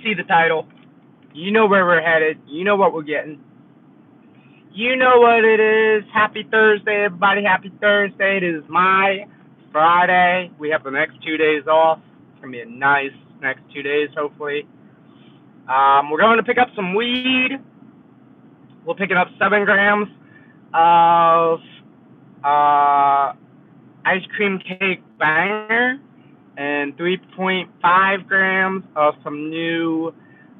see the title. You know where we're headed. You know what we're getting. You know what it is. Happy Thursday, everybody. Happy Thursday. It is my Friday. We have the next 2 days off. It's going to be a nice next 2 days, hopefully. We're going to pick up some weed. We're picking up 7 grams of ice cream cake banger and 3.5 grams of some new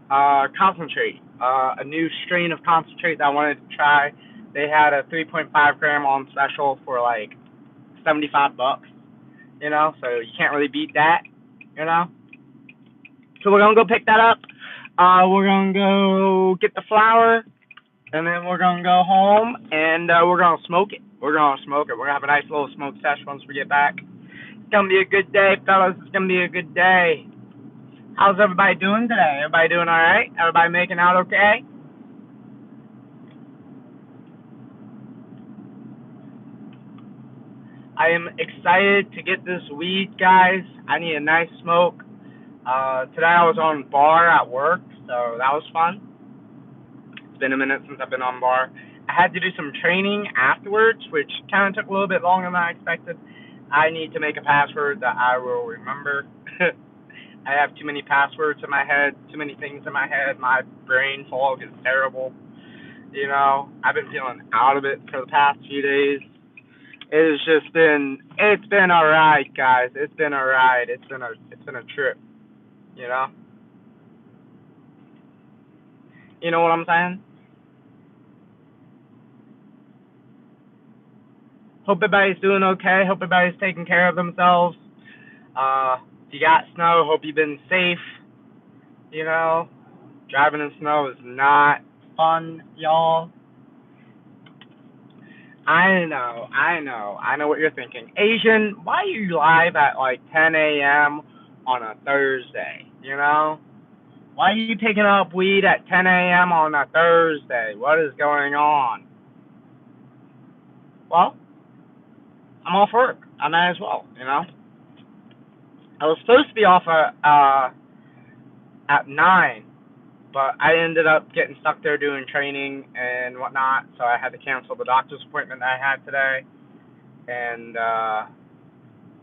concentrate, a new strain of concentrate that I wanted to try. They had a 3.5 gram on special for like $75, you know, so you can't really beat that, you know. So we're gonna go pick that up. We're gonna go get the flour, and then we're gonna go home and we're gonna smoke it. We're gonna have a nice little smoke session once we get back. It's gonna be a good day, fellas. It's gonna be a good day. How's everybody doing today? Everybody doing all right? Everybody making out okay? I am excited to get this weed, guys. I need a nice smoke. Today I was on bar at work, so that was fun. It's been a minute since I've been on bar. I had to do some training afterwards, which kind of took a little bit longer than I expected. I need to make a password that I will remember. I have too many passwords in my head, too many things in my head. My brain fog is terrible. You know, I've been feeling out of it for the past few days. It's been all right, guys. It's been all right. It's been a trip. You know. You know what I'm saying? Hope everybody's doing okay. Hope everybody's taking care of themselves. If you got snow, hope you've been safe. You know, driving in snow is not fun, y'all. I know what you're thinking. Asian, why are you live at like 10 a.m. on a Thursday, you know? Why are you picking up weed at 10 a.m. on a Thursday? What is going on? Well, I'm off work. I might as well, you know? I was supposed to be off at 9, but I ended up getting stuck there doing training and whatnot, so I had to cancel the doctor's appointment that I had today. And,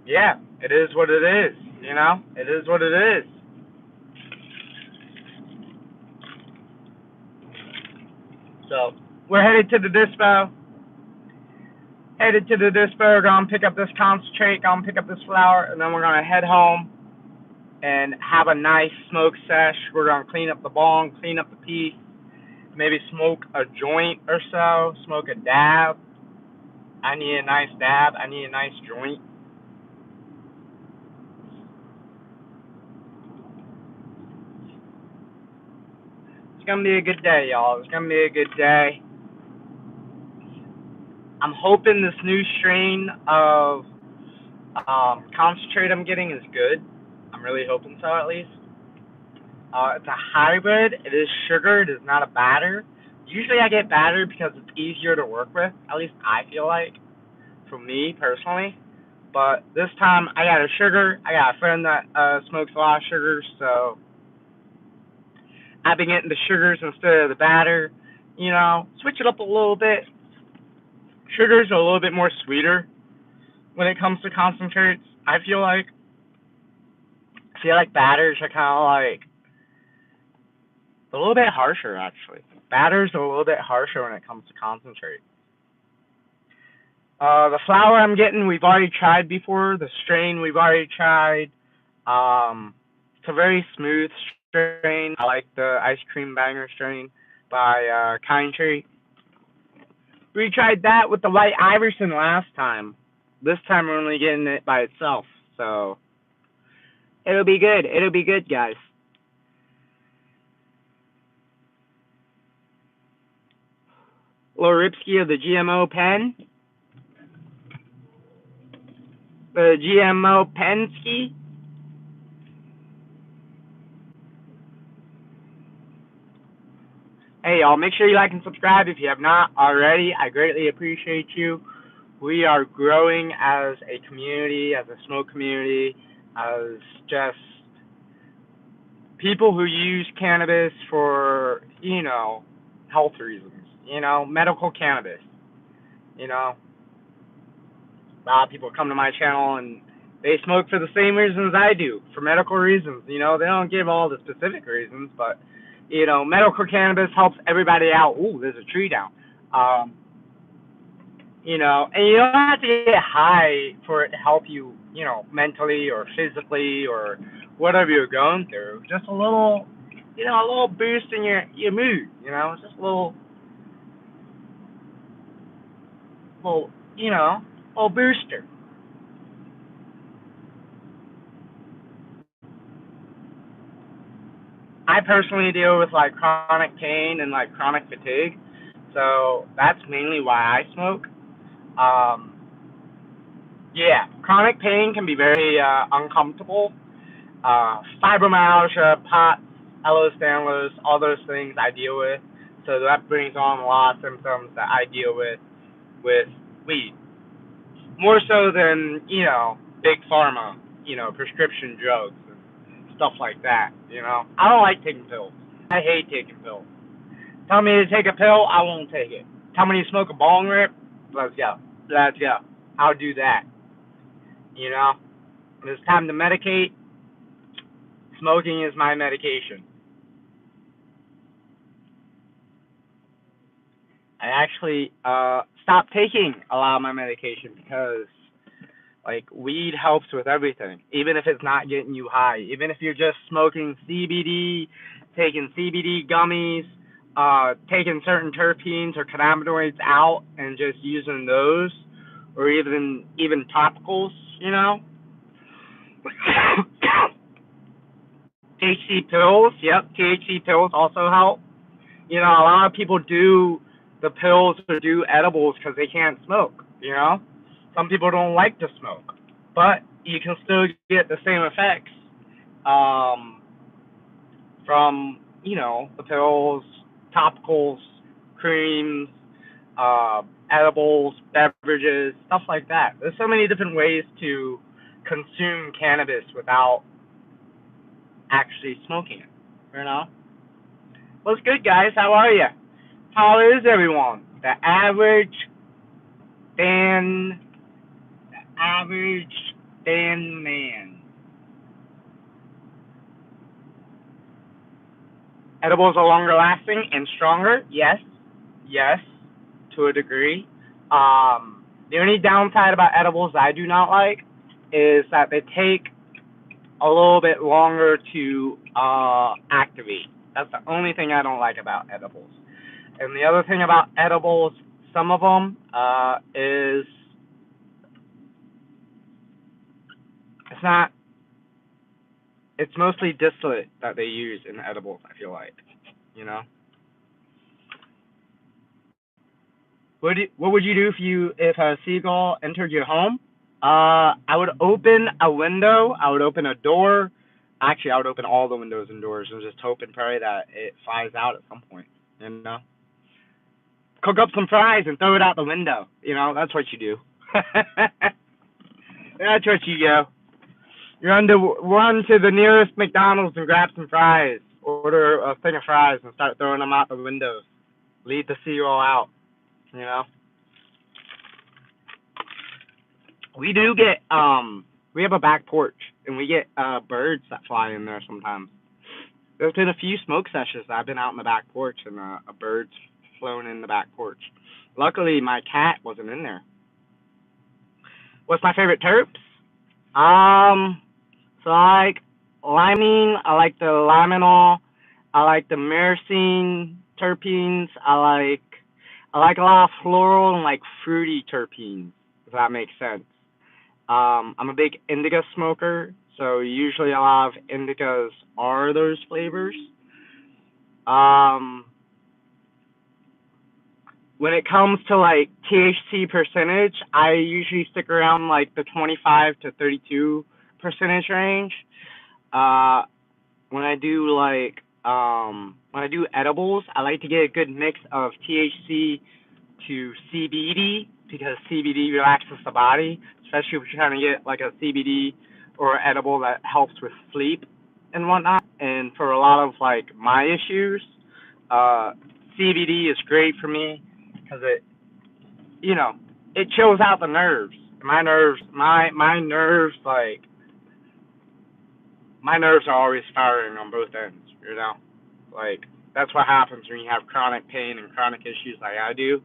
yeah, it is what it is, you know? It is what it is. So, we're headed to the dispo. We're going to pick up this concentrate, going to pick up this flour, and then we're going to head home and have a nice smoke sesh. We're going to clean up the bong, clean up the piece, maybe smoke a joint or so, smoke a dab. I need a nice dab. I need a nice joint. It's going to be a good day, y'all. It's going to be a good day. I'm hoping this new strain of concentrate I'm getting is good. I'm really hoping so, at least. It's a hybrid. It is sugar. It is not a batter. Usually I get batter because it's easier to work with. At least I feel like, for me personally. But this time I got a sugar. I got a friend that smokes a lot of sugars, so I've been getting the sugars instead of the batter. You know, switch it up a little bit. Sugars are a little bit more sweeter when it comes to concentrates. I feel like batters are kind of like a little bit harsher, actually. Batters are a little bit harsher when it comes to concentrate. The flour I'm getting, we've already tried before. The strain, we've already tried. It's a very smooth strain. I like the ice cream banger strain by Kind Tree. We tried that with the White Iverson last time. This time we're only getting it by itself, so it'll be good. It'll be good, guys. Loripsky of the GMO pen. The GMO Penske. Hey, y'all, make sure you like and subscribe if you have not already. I greatly appreciate you. We are growing as a community, as a smoke community, as just people who use cannabis for, health reasons, medical cannabis, you know. A lot of people come to my channel and they smoke for the same reasons I do, for medical reasons. They don't give all the specific reasons, but medical cannabis helps everybody out. Ooh, there's a tree down. And you don't have to get high for it to help you, mentally or physically or whatever you're going through. Just a little, a little boost in your mood. Just a little, little booster. I personally deal with like chronic pain and like chronic fatigue, so that's mainly why I smoke. Um, yeah, chronic pain can be very uncomfortable. Fibromyalgia, POTS, Ehlers-Danlos, all those things I deal with. So that brings on a lot of symptoms that I deal with weed. More so than, big pharma, prescription drugs and stuff like that, I don't like taking pills. I hate taking pills. Tell me to take a pill, I won't take it. Tell me to smoke a bong rip, let's go. Let's go. I'll do that. You know? When it's time to medicate, smoking is my medication. I actually stopped taking a lot of my medication because like weed helps with everything. Even if it's not getting you high. Even if you're just smoking CBD, taking CBD gummies, taking certain terpenes or cannabinoids out and just using those, or even topicals, THC pills, yep, THC pills also help. A lot of people do the pills or do edibles because they can't smoke. Some people don't like to smoke, but you can still get the same effects um, from the pills, topicals, creams, edibles, beverages, stuff like that. There's so many different ways to consume cannabis without actually smoking it. What's good, guys? How are you? How is everyone? Dan, the average Dan man. Edibles are longer lasting and stronger. Yes, to a degree. The only downside about edibles I do not like is that they take a little bit longer to activate. That's the only thing I don't like about edibles. And the other thing about edibles, some of them, is it's not. It's mostly distillate that they use in edibles. I feel like, you know. What would you do if a seagull entered your home? I would open a window. I would open a door. Actually, I would open all the windows and doors and just hope and pray that it flies out at some point. Cook up some fries and throw it out the window. That's what you do. That's what you do. Run to the nearest McDonald's and grab some fries. Order a thing of fries and start throwing them out the windows. Lead the seagull out. You know. We do get we have a back porch and we get birds that fly in there sometimes. There's been a few smoke sessions that I've been out in the back porch and a bird's flown in the back porch. Luckily my cat wasn't in there. What's my favorite terps? So I like limonene, I like the limonol, I like the myrcene terpenes, I like a lot of floral and like fruity terpenes, if that makes sense. I'm a big indica smoker, so usually a lot of indicas are those flavors. Um, when it comes to like THC percentage, I usually stick around like the 25 to 32 percentage range. Uh, when I do edibles, I like to get a good mix of THC to CBD because CBD relaxes the body, especially if you're trying to get like a CBD or edible that helps with sleep. and whatnot. And for a lot of like my issues, uh, CBD is great for me because it, you know, it chills out the nerves. My nerves, like my nerves are always firing on both ends. You know, like that's what happens when you have chronic pain and chronic issues like I do.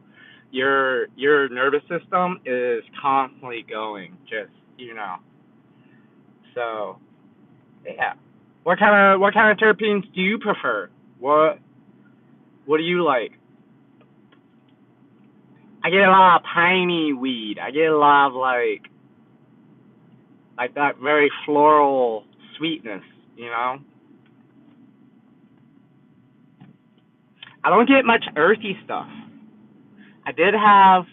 Your nervous system is constantly going, just so yeah. What kind of terpenes do you prefer? What do you like? I get a lot of piney weed. I get a lot of like that very floral sweetness, you know? I don't get much earthy stuff. I did have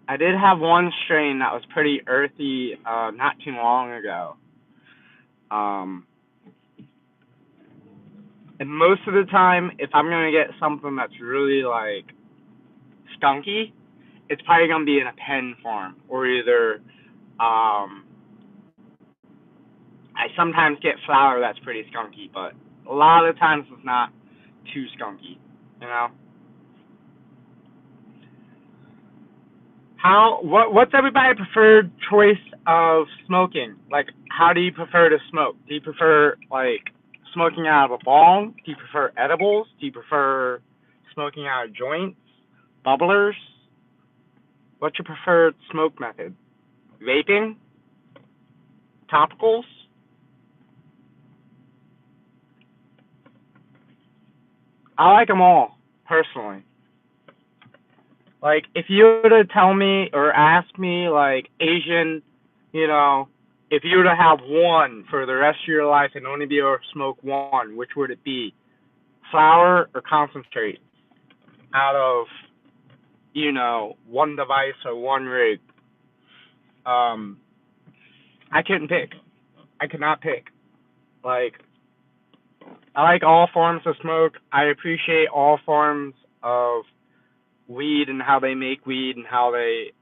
I did have one strain that was pretty earthy not too long ago. Um and most of the time if I'm gonna get something that's really like skunky, it's probably gonna be in a pen form or either I sometimes get flour that's pretty skunky, but a lot of the times it's not too skunky, you know. What's everybody's preferred choice of smoking? Like, how do you prefer to smoke? Do you prefer like smoking out of a bong? Do you prefer edibles? Do you prefer smoking out of joints? Bubblers? What's your preferred smoke method? Vaping? Topicals? I like them all, personally. Like, if you were to tell me or ask me, like, Asian, you know, if you were to have one for the rest of your life and only be able to smoke one, which would it be? Flower or concentrate? Out of, one device or one rig. Um, I couldn't pick. I could not pick. Like, I like all forms of smoke. I appreciate all forms of weed and how they make weed and how they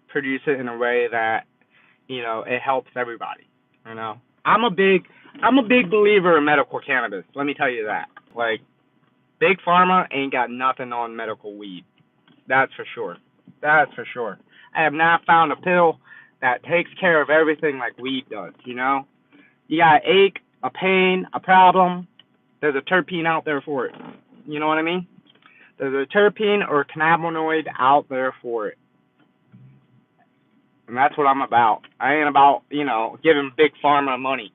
produce it in a way that it helps everybody. You know, I'm a big believer in medical cannabis. Let me tell you that. Like, big pharma ain't got nothing on medical weed. That's for sure. That's for sure. I have not found a pill that takes care of everything like weed does. You know, you got an ache, a pain, a problem. There's a terpene out there for it. You know what I mean? There's a terpene or cannabinoid out there for it. And that's what I'm about. I ain't about, giving big pharma money.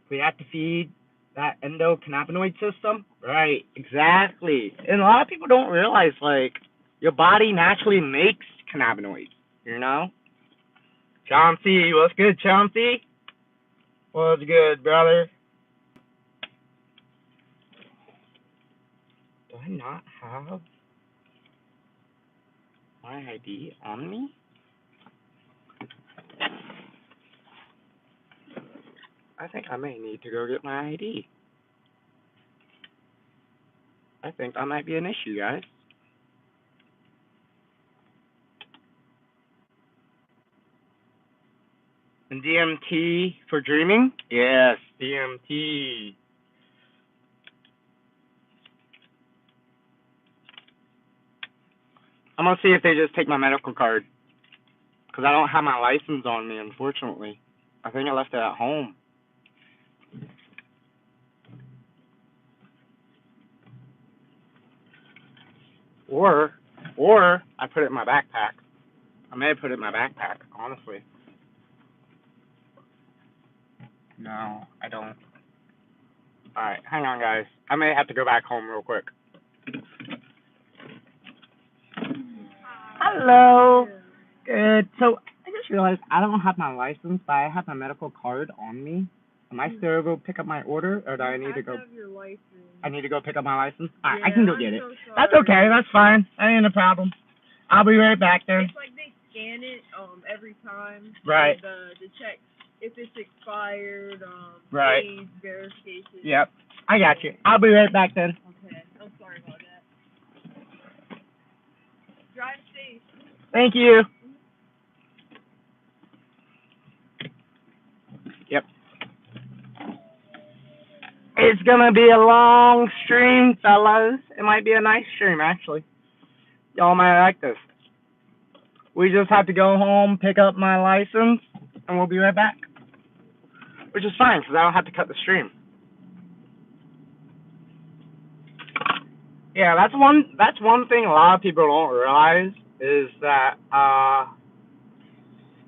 We have to feed that endocannabinoid system. Right, exactly. And a lot of people don't realize, like, your body naturally makes cannabinoids, you know? Chauncey, what's good, Chauncey? What's good, brother? Do I not have my ID on me? I think I may need to go get my ID. I think that might be an issue, guys. And DMT for dreaming? Yes, DMT. I'm gonna see if they just take my medical card, because I don't have my license on me, unfortunately. I think I left it at home. Or, or I put it in my backpack. I may have put it in my backpack, honestly. No, I don't. Alright, hang on, guys. I may have to go back home real quick. Hello. Good. So, I just realized I don't have my license, but I have my medical card on me. Am I still able to pick up my order, or do I need to go? I need to go pick up my license? Alright, I can go get it. That's okay, that's fine. That ain't a problem. I'll be right back there. It's like they scan it every time. Right. To check if it's expired, right. age verification. Yep. I got you. I'll be right back then. Okay. I'm sorry about that. Drive safe. Thank you. Yep. It's gonna be a long stream, fellas. It might be a nice stream, actually. Y'all might like this. We just have to go home, pick up my license, and we'll be right back. Which is fine, because I don't have to cut the stream. Yeah, that's one thing a lot of people don't realize is that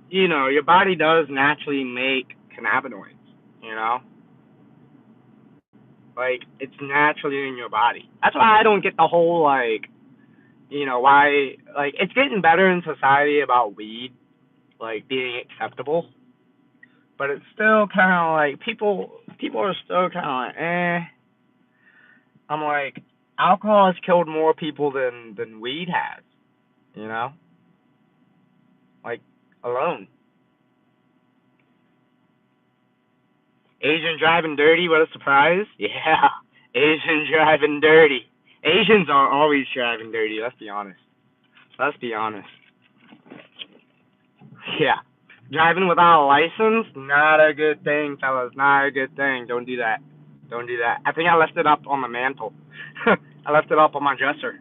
you know, your body does naturally make cannabinoids, you know? Like, it's naturally in your body. That's why I don't get the whole, like, you know, why, like, it's getting better in society about weed, like, being acceptable. But it's still kind of like, people are still kind of like, eh. I'm like, alcohol has killed more people than weed has, you know? Like, alone. Asian driving dirty, what a surprise. Yeah, Asian driving dirty. Asians are always driving dirty, let's be honest. Let's be honest. Yeah. Driving without a license, not a good thing, fellas. Not a good thing. Don't do that. Don't do that. I think I left it up on the mantle. I left it up on my dresser.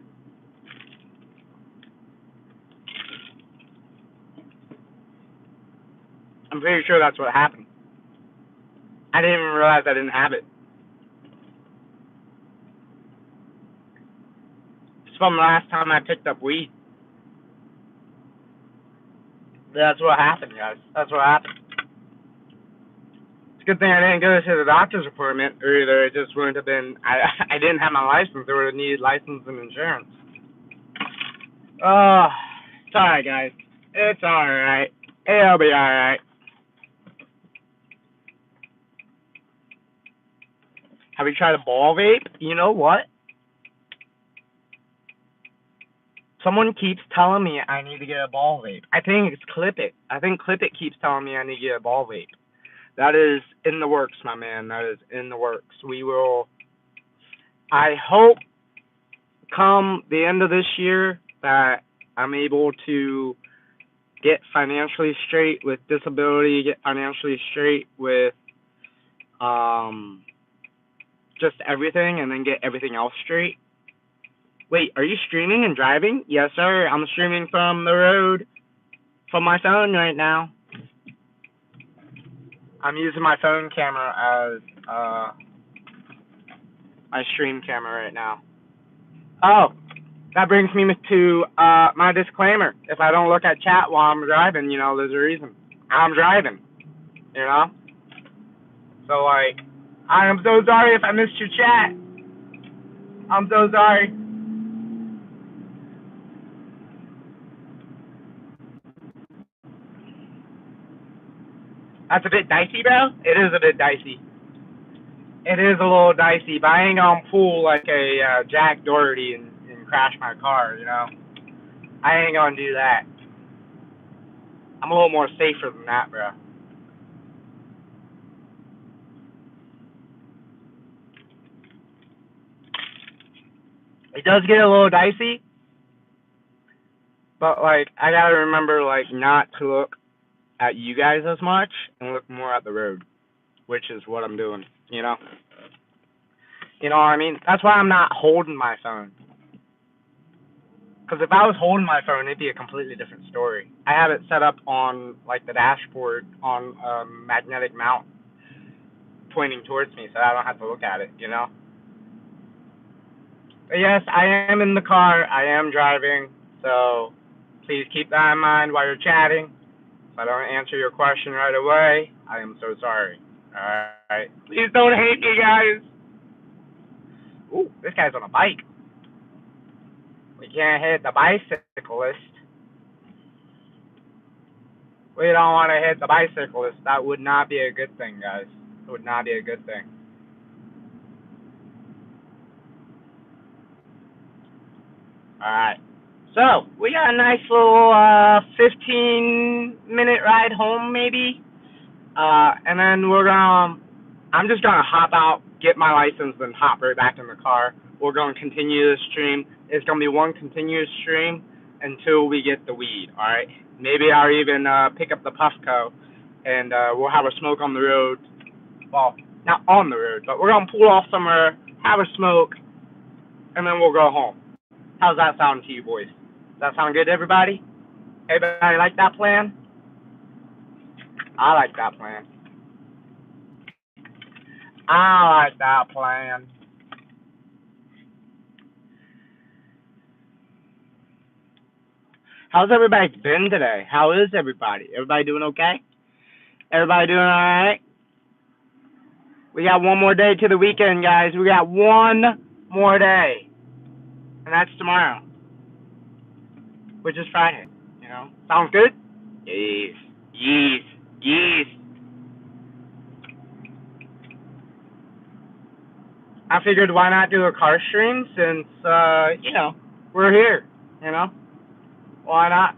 I'm pretty sure that's what happened. I didn't even realize I didn't have it. It's from the last time I picked up weed. That's what happened, guys. That's what happened. It's a good thing I didn't go to the doctor's appointment, or either it just wouldn't have been. I didn't have my license. I would have needed license and insurance. Oh, it's alright, guys. It's alright. It'll be alright. Have you tried a ball vape? You know what? Someone keeps telling me I need to get a ball vape. I think it's Clip It. I think Clip It keeps telling me I need to get a ball vape. That is in the works, my man. That is in the works. We will, I hope, come the end of this year that I'm able to get financially straight with disability, get financially straight with just everything, and then get everything else straight. Wait, are you streaming and driving? Yes, sir. I'm streaming from the road from my phone right now. I'm using my phone camera as my stream camera right now. Oh, that brings me to my disclaimer. If I don't look at chat while I'm driving, you know, there's a reason. I'm driving, you know? So, like, I am so sorry if I missed your chat. I'm so sorry. That's a bit dicey, bro. It is a bit dicey. It is a little dicey, but I ain't gonna pull like a Jack Doherty and crash my car, you know? I ain't gonna do that. I'm a little more safer than that, bro. It does get a little dicey, but like I gotta remember like not to look at you guys as much and look more at the road, which is what I'm doing, you know? You know what I mean? That's why I'm not holding my phone. Because if I was holding my phone, it'd be a completely different story. I have it set up on like the dashboard on a magnetic mount pointing towards me, so I don't have to look at it, you know? But yes, I am in the car. I am driving, so please keep that in mind while you're chatting. If I don't answer your question right away, I am so sorry. Alright? Please don't hate me, guys. Ooh, this guy's on a bike. We can't hit the bicyclist. We don't want to hit the bicyclist. That would not be a good thing, guys. It would not be a good thing. Alright. So, we got a nice little 15-minute ride home, maybe. And then I'm just gonna hop out, get my license, and hop right back in the car. We're gonna continue this stream. It's gonna be one continuous stream. until we get the weed. All right. Maybe I'll even pick up the Puffco, and we'll have a smoke on the road. Well, not on the road, but we're gonna pull off somewhere, have a smoke, and then we'll go home. How's that sound to you, boys? Does that sound good to everybody? Everybody like that plan? I like that plan. I like that plan. How's everybody been today? How is everybody? Everybody doing okay? Everybody doing alright? We got one more day to the weekend, guys. We got one more day. And that's tomorrow. Which is Friday. You know? Sounds good? Yes. Yes. Yes. I figured why not do a car stream since, we're here. You know? Why not?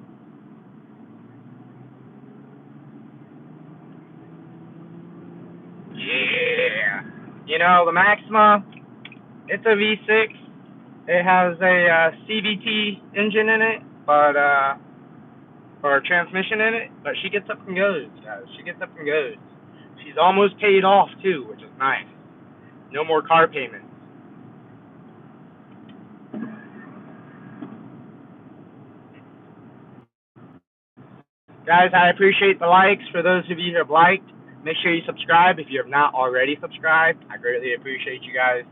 Yeah. You know, the Maxima, it's a V6. It has a CVT engine in it, but or a transmission in it, but she gets up and goes, guys. She gets up and goes. She's almost paid off too, which is nice. No more car payments. Guys, I appreciate the likes. For those of you who have liked, make sure you subscribe if you have not already subscribed. I greatly appreciate you guys.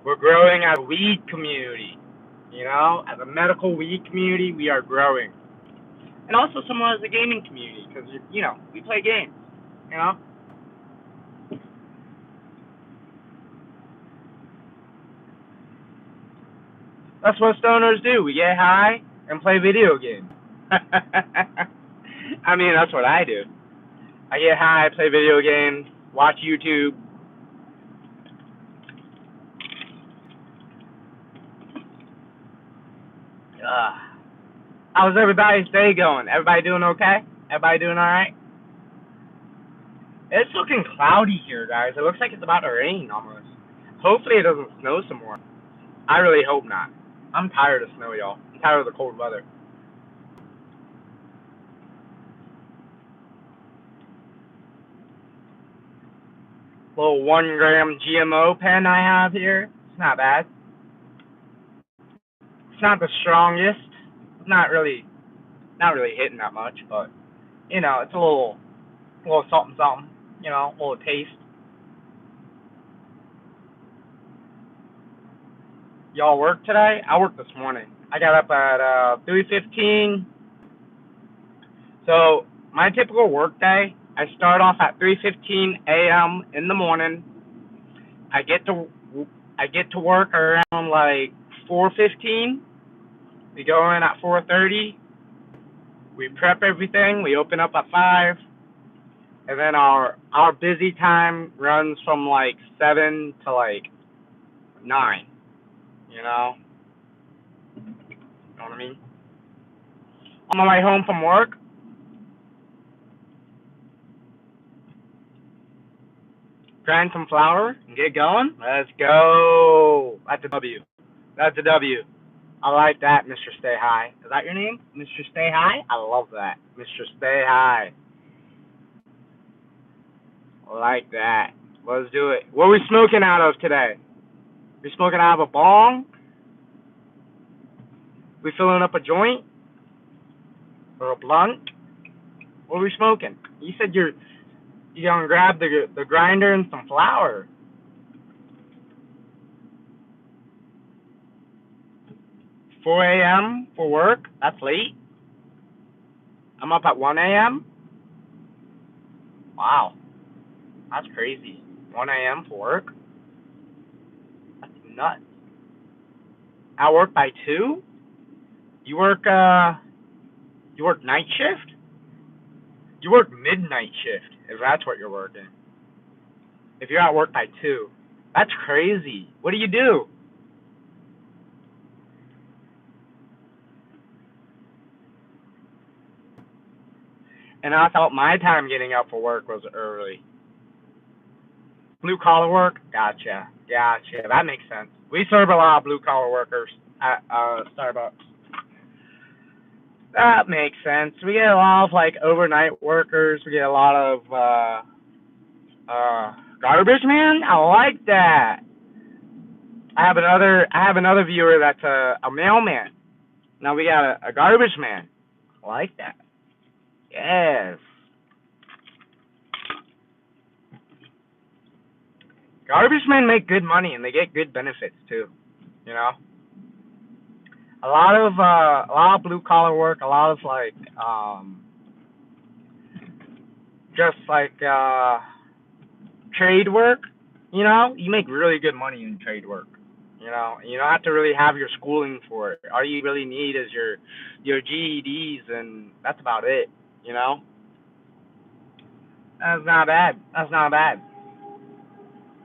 We're growing as a weed community. You know, as a medical weed community, we are growing. And also somewhat as a gaming community, because, you know, we play games. You know? That's what stoners do. We get high and play video games. I mean, that's what I do. I get high, play video games, watch YouTube. How's everybody's day going? Everybody doing okay? Everybody doing alright? It's looking cloudy here, guys. It looks like it's about to rain almost. Hopefully it doesn't snow some more. I really hope not. I'm tired of snow, y'all. I'm tired of the cold weather. Little 1 gram GMO pen I have here. It's not bad. It's not the strongest. It's not really hitting that much, but you know, it's a little something something. You know, a little taste. Y'all work today? I worked this morning. I got up at 3:15. So my typical work day, I start off at 3:15 a.m. in the morning. I get to work around like 4:15. We go in at 4:30. We prep everything. We open up at 5, and then our busy time runs from like 7 to like 9. You know what I mean? On my way home from work, grind some flour and get going. Let's go. That's a W. That's a W. I like that, Mr. Stay High. Is that your name? Mr. Stay High? I love that. Mr. Stay High. I like that. Let's do it. What are we smoking out of today? We smoking out of a bong? We filling up a joint? Or a blunt? What are we smoking? You said you're gonna grab the grinder and some flour. 4 a.m. for work? That's late. I'm up at 1 a.m. Wow, that's crazy. 1 a.m. for work? That's nuts. I work by 2? You work night shift? You work midnight shift, if that's what you're working. If you're at work by 2. That's crazy. What do you do? And I thought my time getting up for work was early. Blue collar work? Gotcha. That makes sense. We serve a lot of blue collar workers at Starbucks. That makes sense. We get a lot of like overnight workers. We get a lot of garbage man. I like that. I have another viewer that's a mailman. Now we got a garbage man. I like that. Yes. Garbage men make good money and they get good benefits too. You know, a lot of blue collar work, a lot of like just like trade work. You know, you make really good money in trade work. You know, you don't have to really have your schooling for it. All you really need is your GEDs, and that's about it. You know, that's not bad. That's not bad.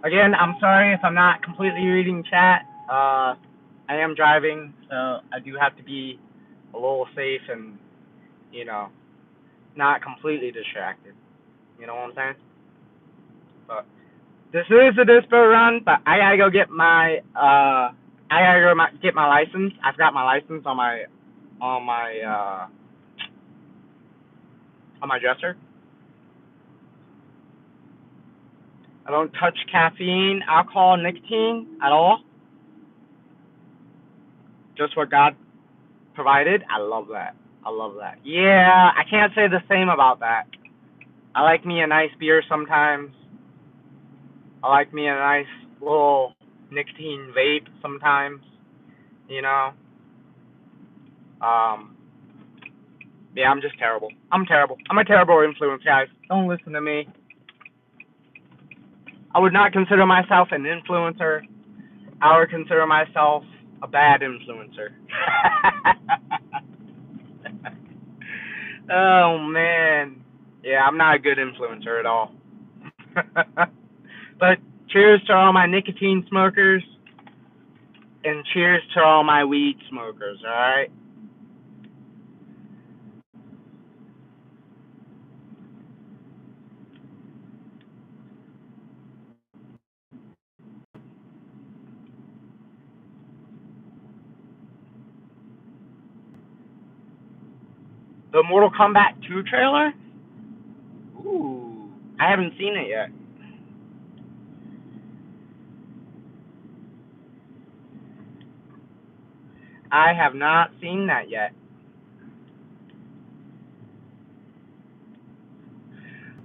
Again, I'm sorry if I'm not completely reading chat. I am driving, so I do have to be a little safe and, you know, not completely distracted. You know what I'm saying? But this is a dispo run, but I gotta go get my license. I've got my license on my uh on my dresser. I don't touch caffeine, alcohol, nicotine at all. Just what God provided. I love that. I love that. Yeah, I can't say the same about that. I like me a nice beer sometimes. I like me a nice little nicotine vape sometimes. You know. Um. Yeah, I'm just terrible. I'm terrible. I'm a terrible influence, guys. Don't listen to me. I would not consider myself an influencer. I would consider myself a bad influencer. Oh man. Yeah, I'm not a good influencer at all. But cheers to all my nicotine smokers and cheers to all my weed smokers, alright? The Mortal Kombat 2 trailer? Ooh. I haven't seen it yet. I have not seen that yet.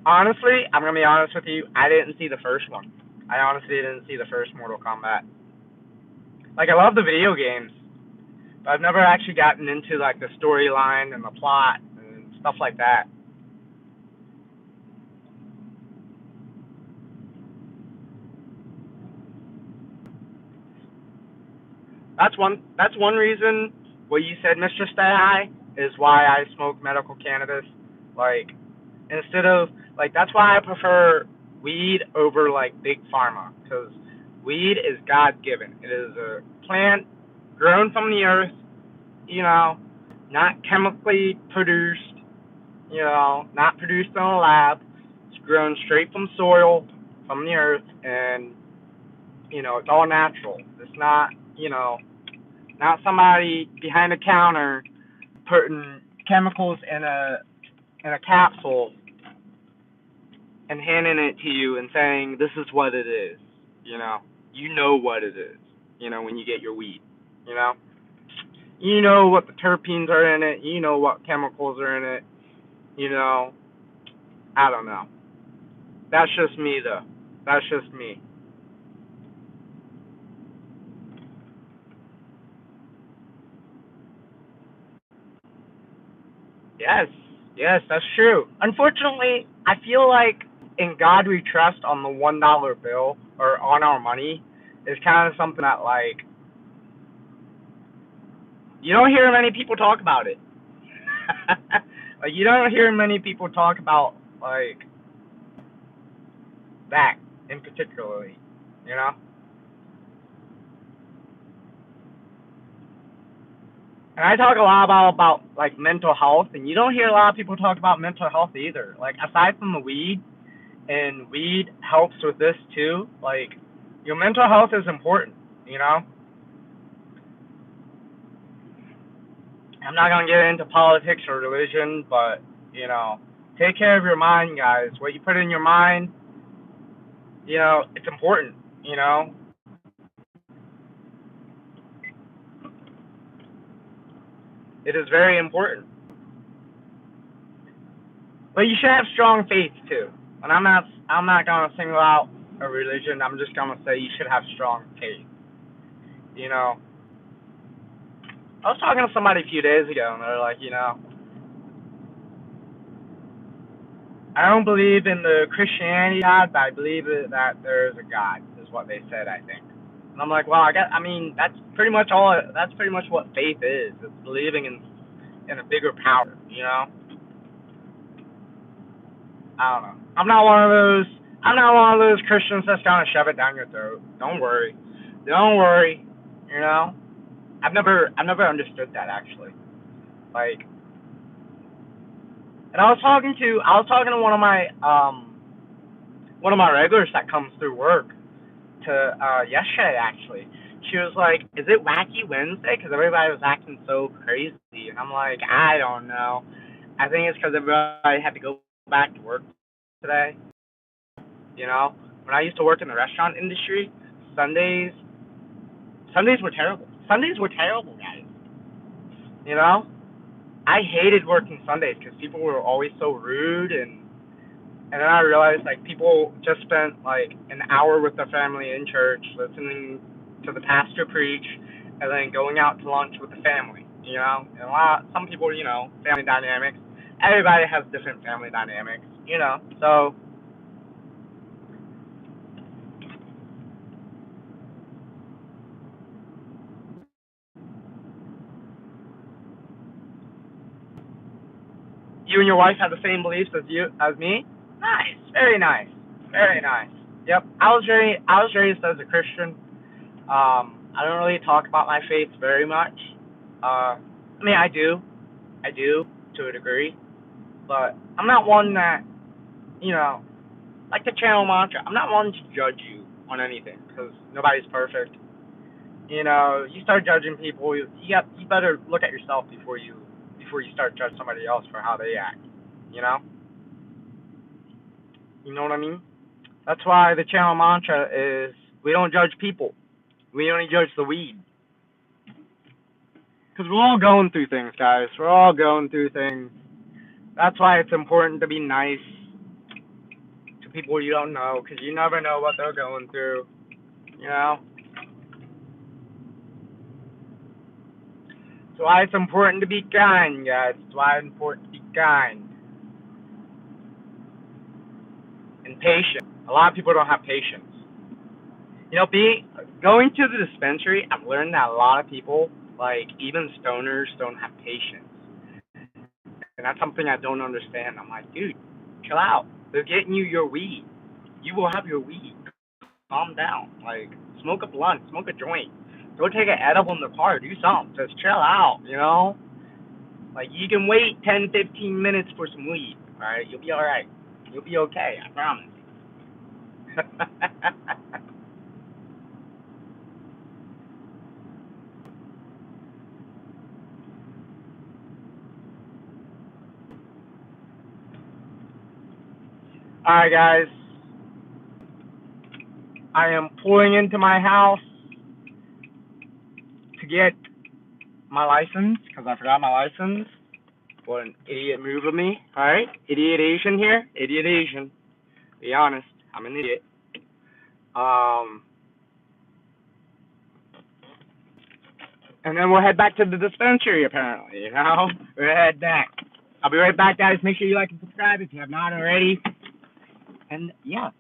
Honestly, I'm gonna be honest with you, I didn't see the first one. I honestly didn't see the first Mortal Kombat. Like, I love the video games, but I've never actually gotten into, like, the storyline and the plot and stuff like that. That's one reason what you said, Mr. Stay High, is why I smoke medical cannabis. Like, instead of, like, that's why I prefer weed over like big pharma, because weed is God given. It is a plant grown from the earth, you know, not chemically produced, you know, not produced in a lab. It's grown straight from soil, from the earth, and you know, it's all natural. It's not, you know, not somebody behind a counter putting chemicals in a capsule and handing it to you and saying this is what it is. You know what it is. When you get your weed. You know, you know what the terpenes are in it. You know what chemicals are in it. You know, I don't know. That's just me though. That's just me. Yes, yes, that's true. Unfortunately, I feel like in God we trust on the $1 bill or on our money is kind of something that like you don't hear many people talk about it. Like you don't hear many people talk about like that in particularly, you know. And I talk a lot about like mental health, and you don't hear a lot of people talk about mental health either. Like aside from the weed, and weed helps with this too. Like your mental health is important, you know. I'm not gonna get into politics or religion, but take care of your mind, guys. What you put in your mind, it's important. It is very important. But you should have strong faith too. And I'm not gonna single out a religion. I'm just gonna say you should have strong faith. You know, I was talking to somebody a few days ago, and they're like, I don't believe in the Christianity God, but I believe that there is a God. Is what they said, I think. And I'm like, well, I mean, that's pretty much all. That's pretty much what faith is. It's believing in a bigger power. I don't know. I'm not one of those Christians that's gonna shove it down your throat. Don't worry. Don't worry. You know. I've never understood that actually. Like, and I was talking to one of my regulars that comes through work to yesterday actually. She was like, "Is it Wacky Wednesday?" Because everybody was acting so crazy, and I'm like, I don't know. I think it's because everybody had to go back to work today. You know, when I used to work in the restaurant industry, Sundays Sundays were terrible. Sundays were terrible, guys. You know, I hated working Sundays because people were always so rude, and then I realized like people just spent like an hour with their family in church listening to the pastor preach, and then going out to lunch with the family. And some people, family dynamics. Everybody has different family dynamics. So you and your wife have the same beliefs as me. Nice, very nice, very nice. Yep, I was raised as a Christian. I don't really talk about my faith very much. I mean, I do to a degree, but I'm not one that you know, like the channel mantra. I'm not one to judge you on anything because nobody's perfect. You start judging people, you better look at yourself before you start judging somebody else for how they act. You know, you know what I mean? That's why the channel mantra is we don't judge people. We only judge the weed. Because we're all going through things, guys. We're all going through things. That's why it's important to be nice to people you don't know, because you never know what they're going through. You know? That's why it's important to be kind, guys. That's why it's important to be kind and patient. A lot of people don't have patience. Going to the dispensary, I've learned that a lot of people, like even stoners, don't have patience. And that's something I don't understand. I'm like, dude, chill out. They're getting you your weed. You will have your weed. Calm down. Like, smoke a blunt, smoke a joint. Go take an edible in the car. Do something. Just chill out. Like, you can wait 10, 15 minutes for some weed. All right? You'll be all right. You'll be okay. I promise. All right, guys. I am pulling into my house to get my license because I forgot my license. What an idiot move of me. All right? Idiot Asian here. Idiot Asian. Be honest. I'm an idiot. Um, and then we'll head back to the dispensary, apparently. We'll head back. I'll be right back, guys. Make sure you like and subscribe if you have not already. And, yeah.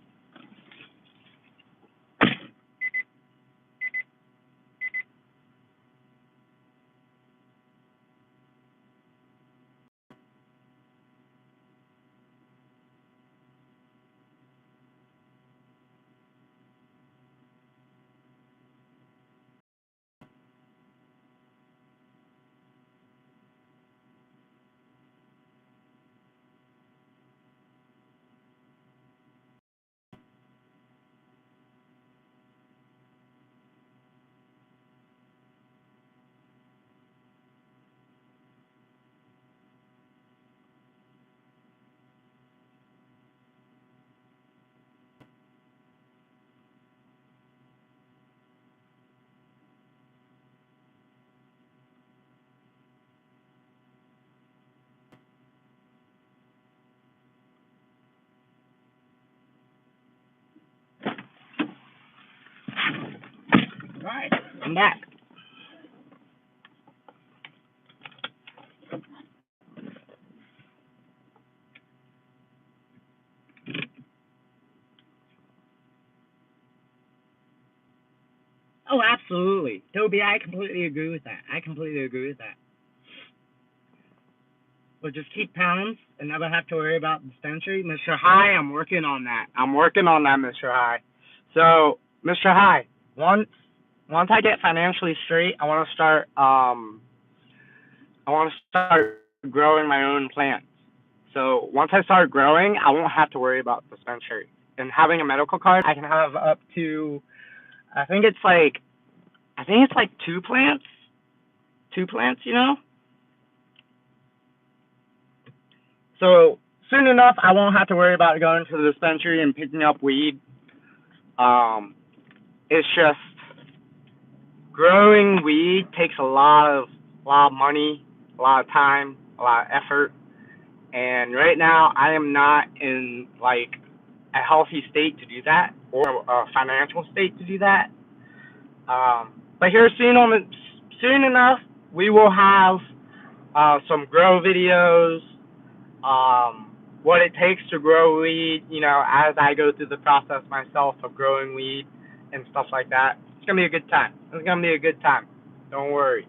Alright, I'm back. Oh, absolutely. Toby, I completely agree with that. But just keep pounds and never have to worry about the dispensary. Mr. High, I'm working on that. Mr. High. So, Mr. High, once I get financially straight, I want to start growing my own plants. So once I start growing, I won't have to worry about dispensary. And having a medical card, I can have up to, I think it's like, two plants. Two plants, you know? So soon enough, I won't have to worry about going to the dispensary and picking up weed. It's just growing weed takes a lot of money, a lot of time, a lot of effort. And right now, I am not in like a healthy state to do that, or a financial state to do that. But here soon enough, we will have some grow videos, what it takes to grow weed, as I go through the process myself of growing weed and stuff like that. It's going to be a good time. Don't worry.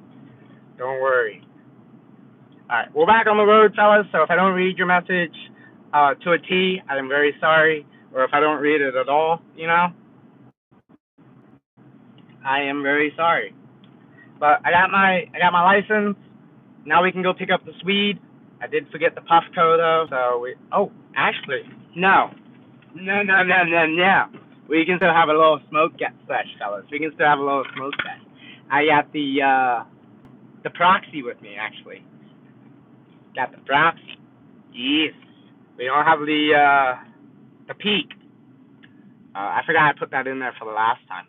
Alright, we're back on the road, fellas, so if I don't read your message to a T, I am very sorry. Or if I don't read it at all, I am very sorry. But I got my license. Now we can go pick up the Swede. I did forget the Puffco though, so actually, no. We can still have a little smoke sesh, fellas. I got the proxy with me, actually. Got the proxy. Yes. We don't have the peak. I forgot I put that in there for the last time.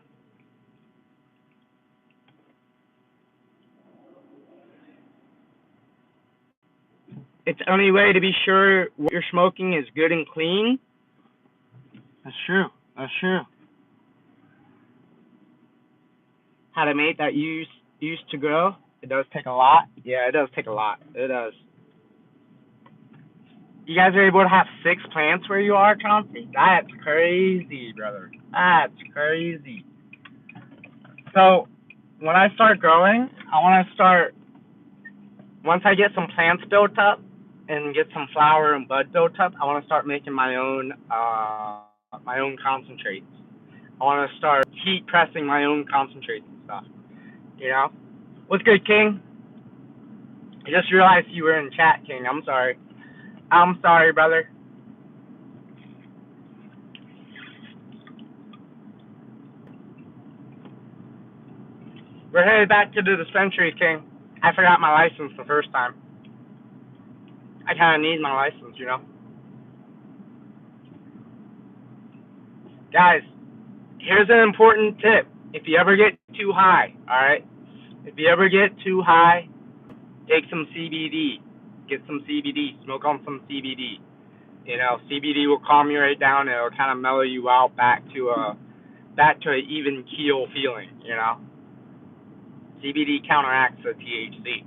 It's the only way to be sure what you're smoking is good and clean. That's true. How to make that used to grow. It does take a lot. Yeah, it does take a lot. It does. You guys are able to have 6 plants where you are, Chauncey? That's crazy, brother. That's crazy. So, when I start growing, I want to start, once I get some plants built up and get some flower and bud built up, I want to start making my own concentrates. I want to start heat pressing my own concentrates and stuff. What's good, King? I just realized you were in chat, King. I'm sorry, brother. We're headed back to the dispensary, King. I forgot my license the first time. I kind of need my license, Guys, here's an important tip. If you ever get too high, alright? If you ever get too high, take some CBD. Get some CBD. Smoke on some CBD. CBD will calm you right down. It'll kind of mellow you out back to an even keel feeling, CBD counteracts the THC,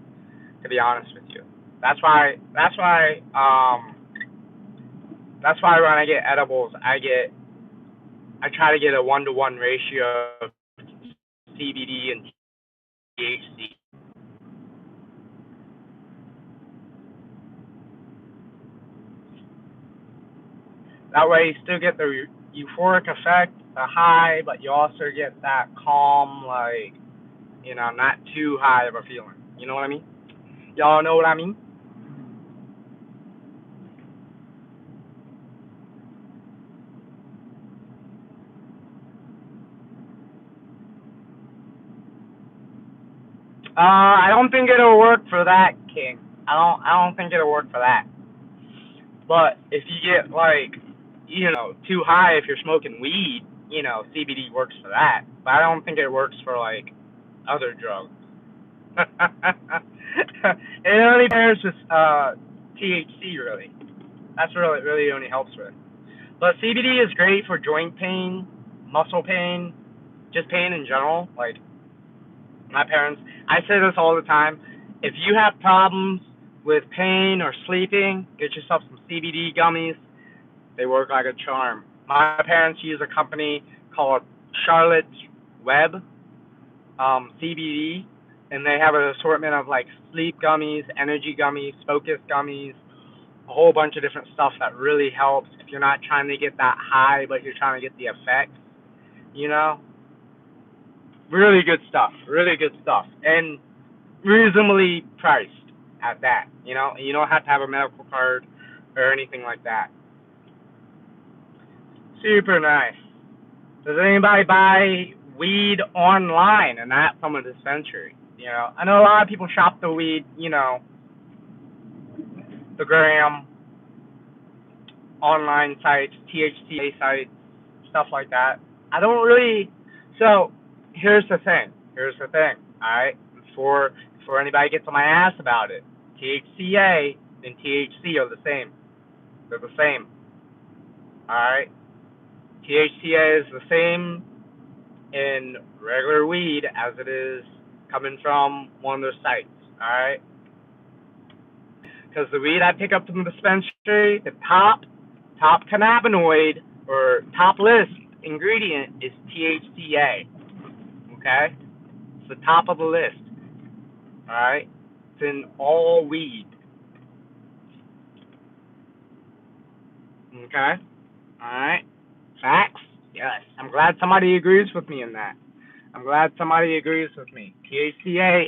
to be honest with you. That's why when I get edibles, I try to get a 1-to-1 ratio of CBD and THC. That way you still get the euphoric effect, the high, but you also get that calm, not too high of a feeling. You know what I mean? Y'all know what I mean? I don't think it'll work for that, King. I don't think it'll work for that. But if you get too high if you're smoking weed, CBD works for that. But I don't think it works for other drugs. It only pairs with THC really. That's really only helps with. But CBD is great for joint pain, muscle pain, just pain in general. My parents, I say this all the time. If you have problems with pain or sleeping, get yourself some CBD gummies. They work like a charm. My parents use a company called Charlotte's Web, CBD, and they have an assortment of like sleep gummies, energy gummies, focus gummies, a whole bunch of different stuff that really helps if you're not trying to get that high, but you're trying to get the effects, you know? Really good stuff, and reasonably priced at that, you know? You don't have to have a medical card or anything like that. Super nice. Does anybody buy weed online and not from a dispensary? You know, I know a lot of people shop the weed, you know, the gram, online sites, THCA sites, stuff like that. I don't really. So here's the thing. All right. Before anybody gets on my ass about it, THCA and THC are the same. They're the same. All right. THCA is the same in regular weed as it is coming from one of those sites. All right. Because the weed I pick up from the dispensary, the top cannabinoid or top list ingredient is THCA. Okay? It's the top of the list. Alright? It's in all weed. Okay? Alright? Facts? Yes. I'm glad somebody agrees with me in that. THCA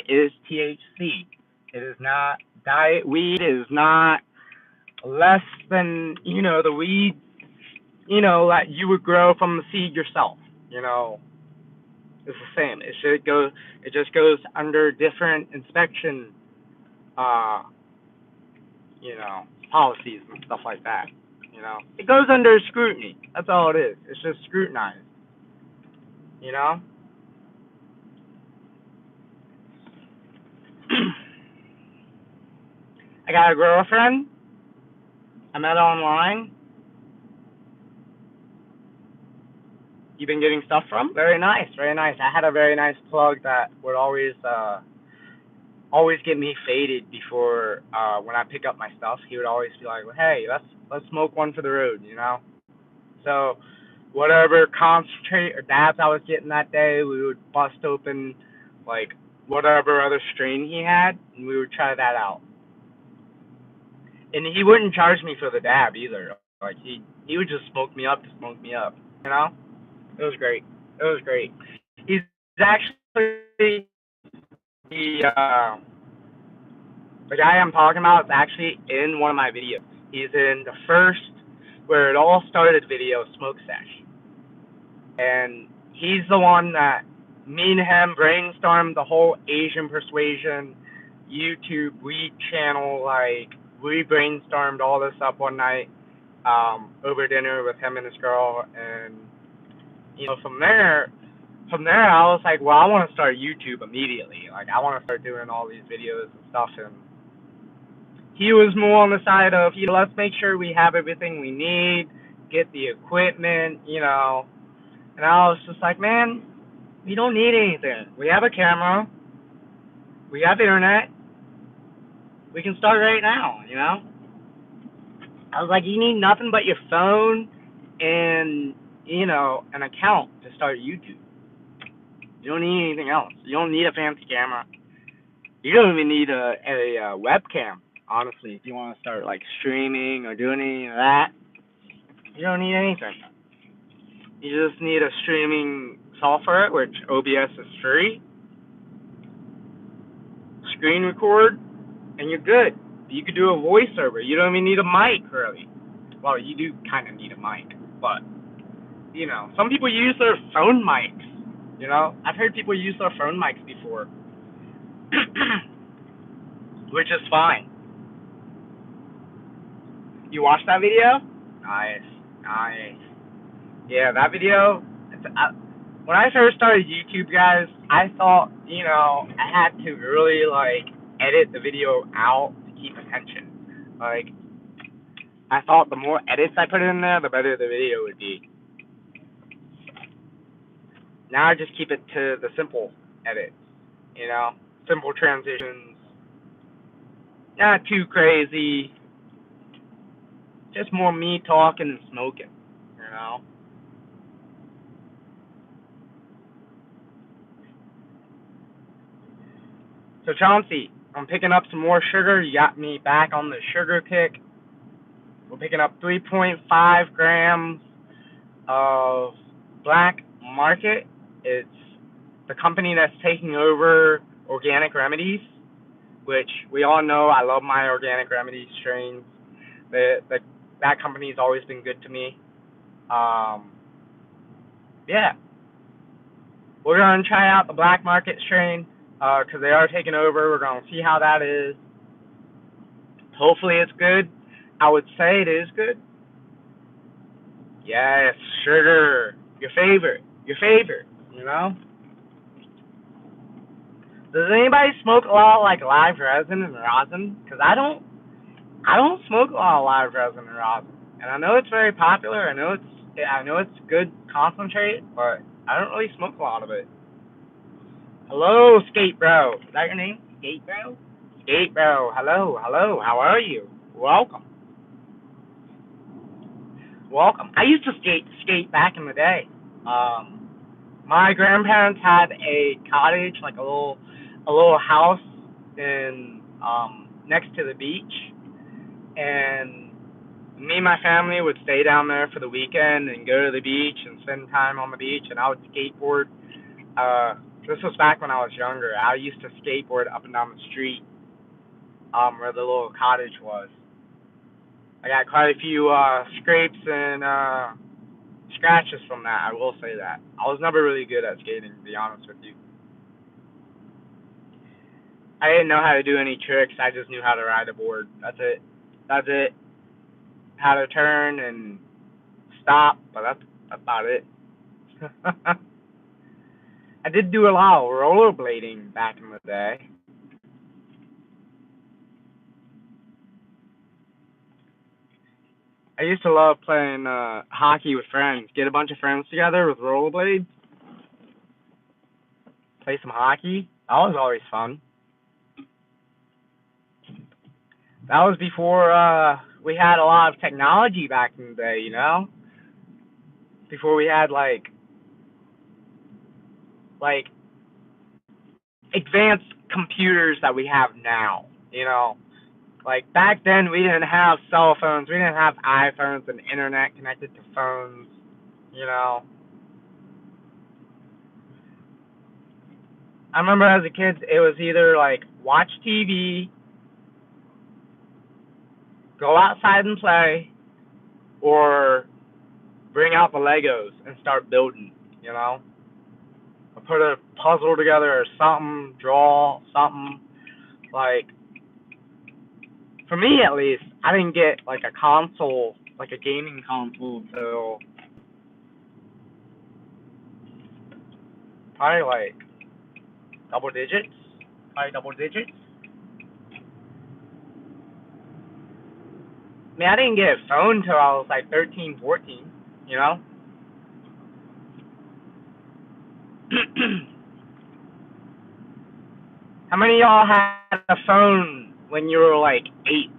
is THC. It is not diet weed. It is not less than, you know, the weed, you know, that you would grow from the seed yourself. You know, it's the same. It just goes under different inspection, uh, you know, policies and stuff like that. You know, it goes under scrutiny. That's all it is. It's just scrutinized. You know. I got a girlfriend. I met online. You've been getting stuff from? Very nice, very nice. I had a very nice plug that would always get me faded before when I pick up my stuff. He would always be like, well, "Hey, let's smoke one for the road," you know. So whatever concentrate or dabs I was getting that day, we would bust open like whatever other strain he had, and we would try that out. And he wouldn't charge me for the dab either. Like he would just smoke me up to smoke me up, you know. It was great. He's actually the the guy I'm talking about is actually in one of my videos. He's in the first where it all started video, Smoke Sesh. And he's the one that me and him brainstormed the whole Asian Persuasion YouTube weed channel. Like, we brainstormed all this up one night over dinner with him and his girl. And, you know, from there, I was like, well, I want to start YouTube immediately. Like, I want to start doing all these videos and stuff. And he was more on the side of, you know, let's make sure we have everything we need, get the equipment, you know. And I was just like, man, we don't need anything. We have a camera. We have internet. We can start right now, you know. I was like, you need nothing but your phone and, you know, an account to start YouTube. You don't need anything else. You don't need a fancy camera. You don't even need a webcam, honestly, if you want to start, like, streaming or doing any of that. You don't need anything. You just need a streaming software, which OBS is free, screen record, and you're good. You could do a voiceover. You don't even need a mic, really. Well, you do kind of need a mic, but, you know, some people use their phone mics, you know? I've heard people use their phone mics before, which is fine. You watched that video? Nice. Yeah, that video, when I first started YouTube, guys, I thought, you know, I had to really, like, edit the video out to keep attention. Like, I thought the more edits I put in there, the better the video would be. Now I just keep it to the simple edits, You know, simple transitions, not too crazy, just more me talking and smoking. You know. So Chauncey, I'm picking up some more sugar. You got me back on the sugar kick. We're picking up 3.5 grams of Black Market. It's the company that's taking over Organic Remedies, which we all know I love my Organic Remedies strains. That company's always been good to me. Yeah, we're going to try out the Black Market strain because they are taking over. We're going to see how that is. Hopefully it's good. I would say it is good. Yes, sugar. Your favorite. Your favorite. You know? Does anybody smoke a lot of like live resin and rosin? Because I don't smoke a lot of live resin and rosin. And I know it's very popular. I know it's good concentrate, but I don't really smoke a lot of it. Hello, Skate Bro. Is that your name? Skate Bro? Skate Bro. Hello, hello. How are you? Welcome. Welcome. I used to skate back in the day. My grandparents had a cottage, like a little house in next to the beach, and me and my family would stay down there for the weekend and go to the beach and spend time on the beach, and I would skateboard. This was back when I was younger. I used to skateboard up and down the street where the little cottage was. I got quite a few scrapes and scratches from that, I will say that. I was never really good at skating, to be honest with you. I didn't know how to do any tricks, I just knew how to ride a board. That's it. That's it. How to turn and stop, but that's about it. I did do a lot of rollerblading back in the day. I used to love playing hockey with friends. Get a bunch of friends together with rollerblades, play some hockey. That was always fun. That was before we had a lot of technology back in the day, you know? Before we had like advanced computers that we have now, you know? Like back then we didn't have cell phones, we didn't have iPhones and internet connected to phones, you know? I remember as a kid it was either like watch TV, go outside and play, or bring out the Legos and start building, you know? Or put a puzzle together or something, draw something. Like, for me at least, I didn't get like a console, like a gaming console, until probably like double digits. Probably double digits. I mean, I didn't get a phone until I was like 13, 14, you know? How many of y'all had a phone when you were like 8?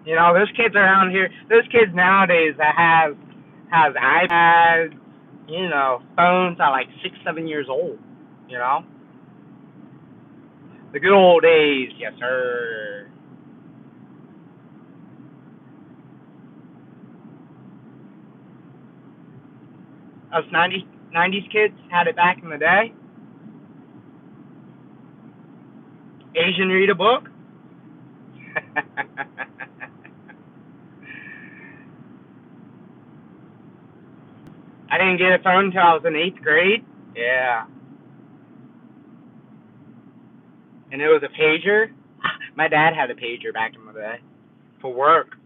You know, there's kids around here, there's kids nowadays that has iPads, you know, phones at like 6, 7 years old, you know? The good old days, yes sir. Us 90s kids had it back in the day. Asian read a book. I didn't get a phone until I was in 8th grade. Yeah. And it was a pager. My dad had a pager back in the day. For work.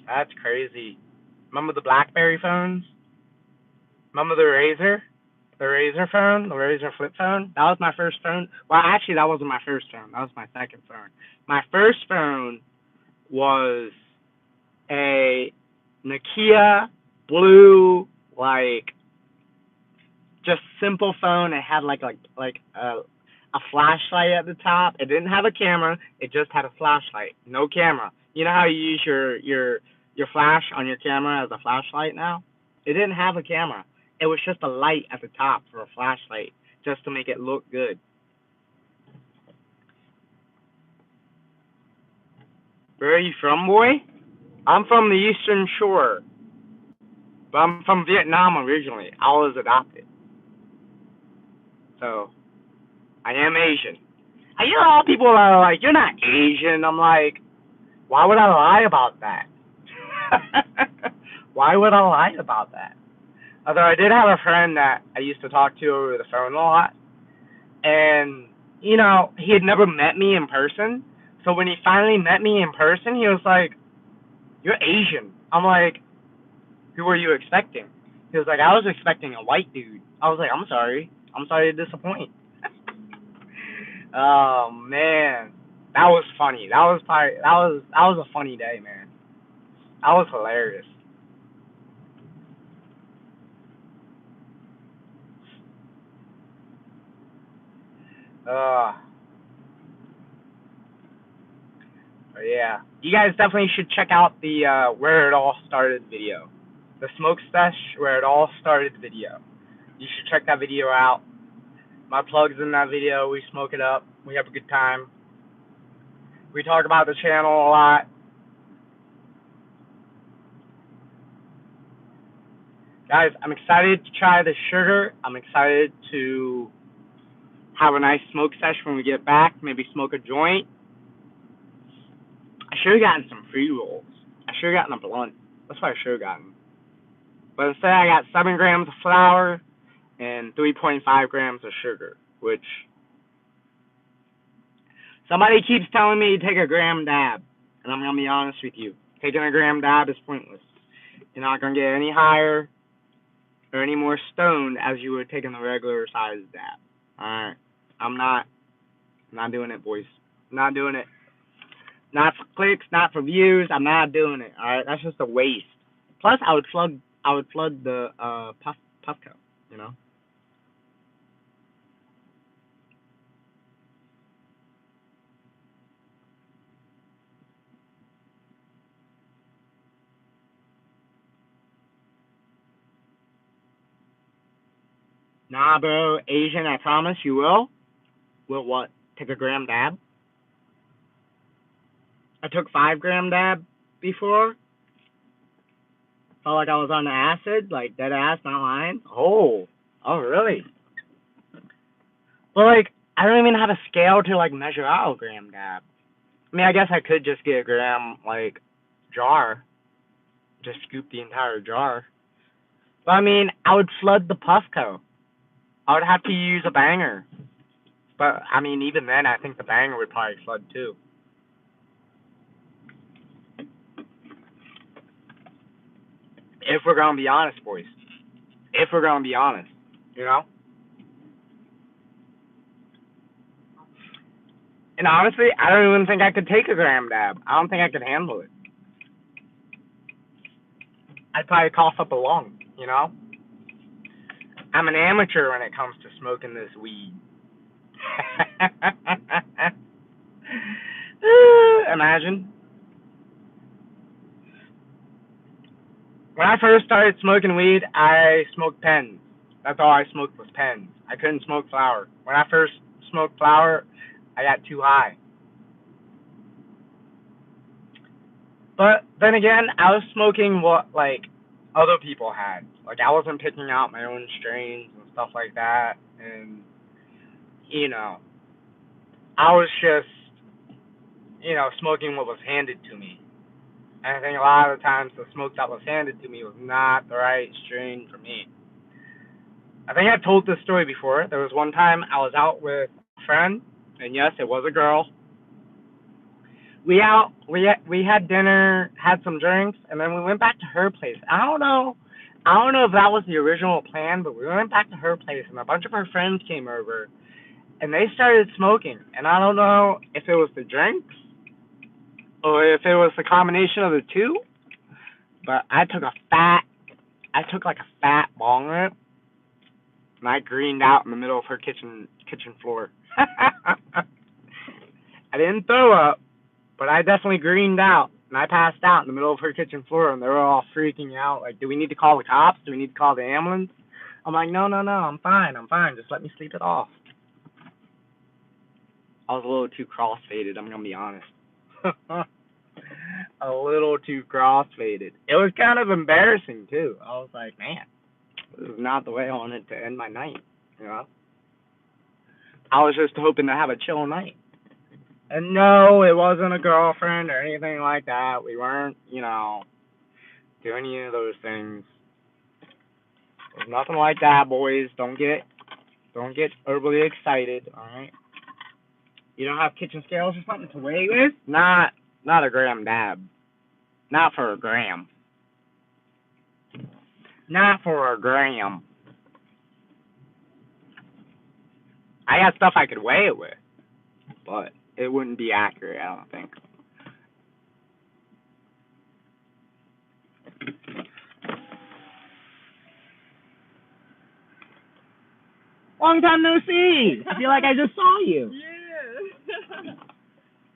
That's crazy. Remember the BlackBerry phones? Remember the Razor? The Razor phone? The Razor flip phone? That was my first phone. Well, actually, that wasn't my first phone. That was my second phone. My first phone was a Nokia blue, like, just simple phone. It had like a flashlight at the top. It didn't have a camera. It just had a flashlight. No camera. You know how you use your flash on your camera as a flashlight now? It didn't have a camera. It was just a light at the top for a flashlight, just to make it look good. Where are you from, boy? I'm from the Eastern Shore, but I'm from Vietnam originally. I was adopted, so I am Asian. I hear all people are like, "You're not Asian." I'm like, why would I lie about that? Why would I lie about that? Although I did have a friend that I used to talk to over the phone a lot, and he had never met me in person. So when he finally met me in person, he was like, "You're Asian." I'm like, "Who were you expecting?" He was like, "I was expecting a white dude." I was like, "I'm sorry. I'm sorry to disappoint." Oh man, that was funny. That was a funny day, man. That was hilarious. Uh, yeah. You guys definitely should check out the where it all started video, the smoke sesh where it all started video. You should check that video out. My plug's in that video. We smoke it up. We have a good time. We talk about the channel a lot. Guys, I'm excited to try the sugar. I'm excited to have a nice smoke sesh when we get back. Maybe smoke a joint. I should have gotten some pre rolls. I should have gotten a blunt. That's what I should have gotten. But instead, I got 7 grams of flour and 3.5 grams of sugar, which somebody keeps telling me to take a gram dab. And I'm going to be honest with you. Taking a gram dab is pointless. You're not going to get any higher or any more stoned as you would taking the regular size dab. Alright. I'm not doing it, boys. I'm not doing it. Not for clicks, not for views. I'm not doing it. Alright, that's just a waste. Plus, I would flood the puff cup. You know. Nah, bro, Asian. I promise you will. Will what? Take a gram dab? I took 5 gram dab before. Felt like I was on the acid, like dead ass, not lying. Oh, really? Well, like, I don't even have a scale to like measure out a gram dab. I mean, I guess I could just get a gram like jar, just scoop the entire jar. But I mean, I would flood the Puffco. I would have to use a banger. But I mean, even then, I think the banger would probably flood too. If we're gonna be honest, boys. If we're gonna be honest, you know. And honestly, I don't even think I could take a gram dab. I don't think I could handle it. I'd probably cough up a lung, you know? I'm an amateur when it comes to smoking this weed. Imagine. When I first started smoking weed, I smoked pens. That's all I smoked was pens. I couldn't smoke flower. When I first smoked flower, I got too high. But then again, I was smoking what like other people had. Like I wasn't picking out my own strains and stuff like that. And you know, I was just smoking what was handed to me. And I think a lot of the times the smoke that was handed to me was not the right strain for me. I think I've told this story before. There was one time I was out with a friend, and yes, it was a girl. We had dinner, had some drinks, and then we went back to her place. I don't know if that was the original plan, but we went back to her place, and a bunch of her friends came over, and they started smoking. And I don't know if it was the drinks or if it was the combination of the two, but I took like a fat bong rip, and I greened out in the middle of her kitchen floor. I didn't throw up, but I definitely greened out, and I passed out in the middle of her kitchen floor, and they were all freaking out, like, do we need to call the cops? Do we need to call the ambulance? I'm like, no, I'm fine, just let me sleep it off. I was a little too cross-faded, I'm gonna be honest. A little too cross-faded. It was kind of embarrassing, too. I was like, man, this is not the way I wanted to end my night, you know? I was just hoping to have a chill night. And no, it wasn't a girlfriend or anything like that. We weren't, doing any of those things. There's nothing like that, boys. Don't get overly excited, alright? You don't have kitchen scales or something to weigh with? Not a gram dab. Not for a gram. Not for a gram. I got stuff I could weigh it with, but it wouldn't be accurate, I don't think. Long time no see. I feel like I just saw you. Yeah.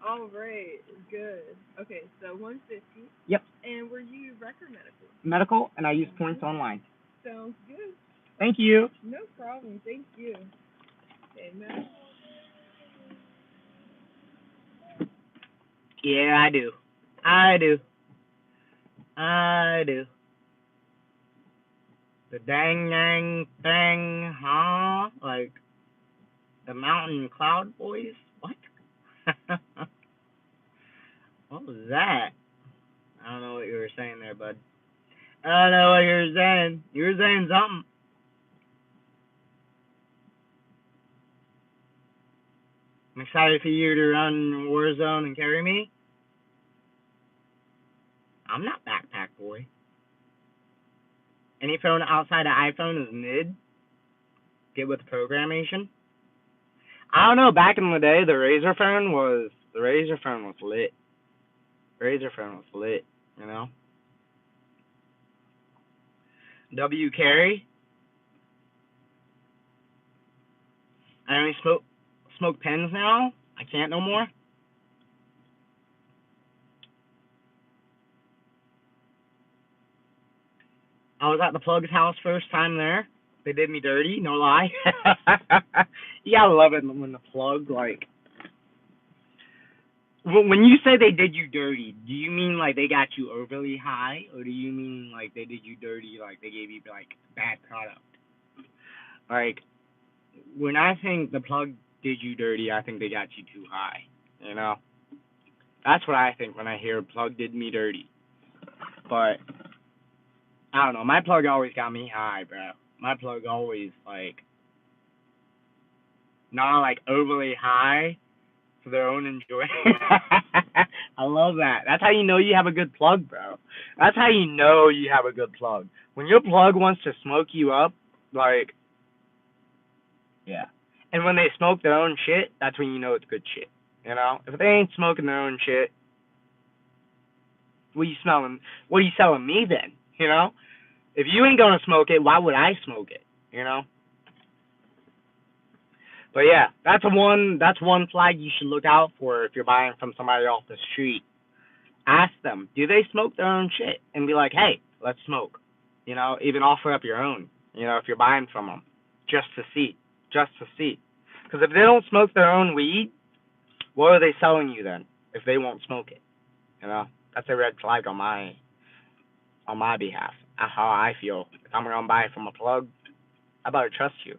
All right. Good. Okay, so 150. Yep. And were you rec or medical? Medical, and I use points online. Sounds good. Thank you. No problem. Thank you. Okay, medical. Yeah, I do. The dang thing, huh? Like the mountain cloud boys? What? What was that? I don't know what you were saying there, bud. I don't know what you were saying. You were saying something. I'm excited for you to run Warzone and carry me. I'm not backpack boy. Any phone outside of iPhone is mid. Get with the programmation. I don't know. Back in the day, the Razr phone was lit. Razr phone was lit. You know. W carry. I only smoke pens now. I can't no more. I was at the plug's house first time there. They did me dirty, no lie. You gotta love it when the plug, like, when you say they did you dirty, do you mean like they got you overly high, or do you mean like they did you dirty, like they gave you like bad product? Like, when I think the plug did you dirty, I think they got you too high. You know, that's what I think when I hear plug did me dirty. But I don't know. My plug always got me high, bro. My plug always, like, not, like, overly high for their own enjoyment. I love that. That's how you know you have a good plug, bro. That's how you know you have a good plug. When your plug wants to smoke you up, like, yeah. And when they smoke their own shit, that's when you know it's good shit. You know? If they ain't smoking their own shit, what are you selling me then? You know? If you ain't gonna smoke it, why would I smoke it? You know? But yeah, that's one flag you should look out for if you're buying from somebody off the street. Ask them, do they smoke their own shit? And be like, hey, let's smoke. You know, even offer up your own, you know, if you're buying from them. Just to see. Because if they don't smoke their own weed, what are they selling you then? If they won't smoke it. You know? That's a red flag on my behalf. That's how I feel. If I'm gonna buy from a plug, I better trust you.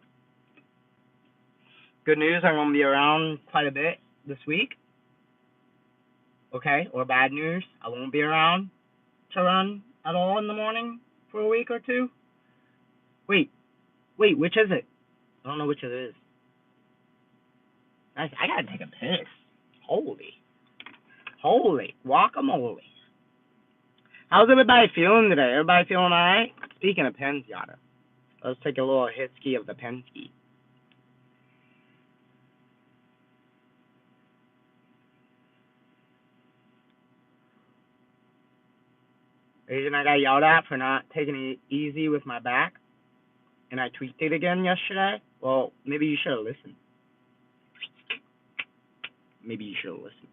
Good news, I'm gonna be around quite a bit this week. Okay, or bad news, I won't be around to run at all in the morning for a week or two. Wait, which is it? I don't know which it is. I gotta take a piss. Holy guacamole. How's everybody feeling today? Everybody feeling alright? Speaking of Penziata, let's take a little hit-ski of the Penske. Reason I got yelled at for not taking it easy with my back? and I tweaked it again yesterday. Well, maybe you should have listened. Maybe you should have listened.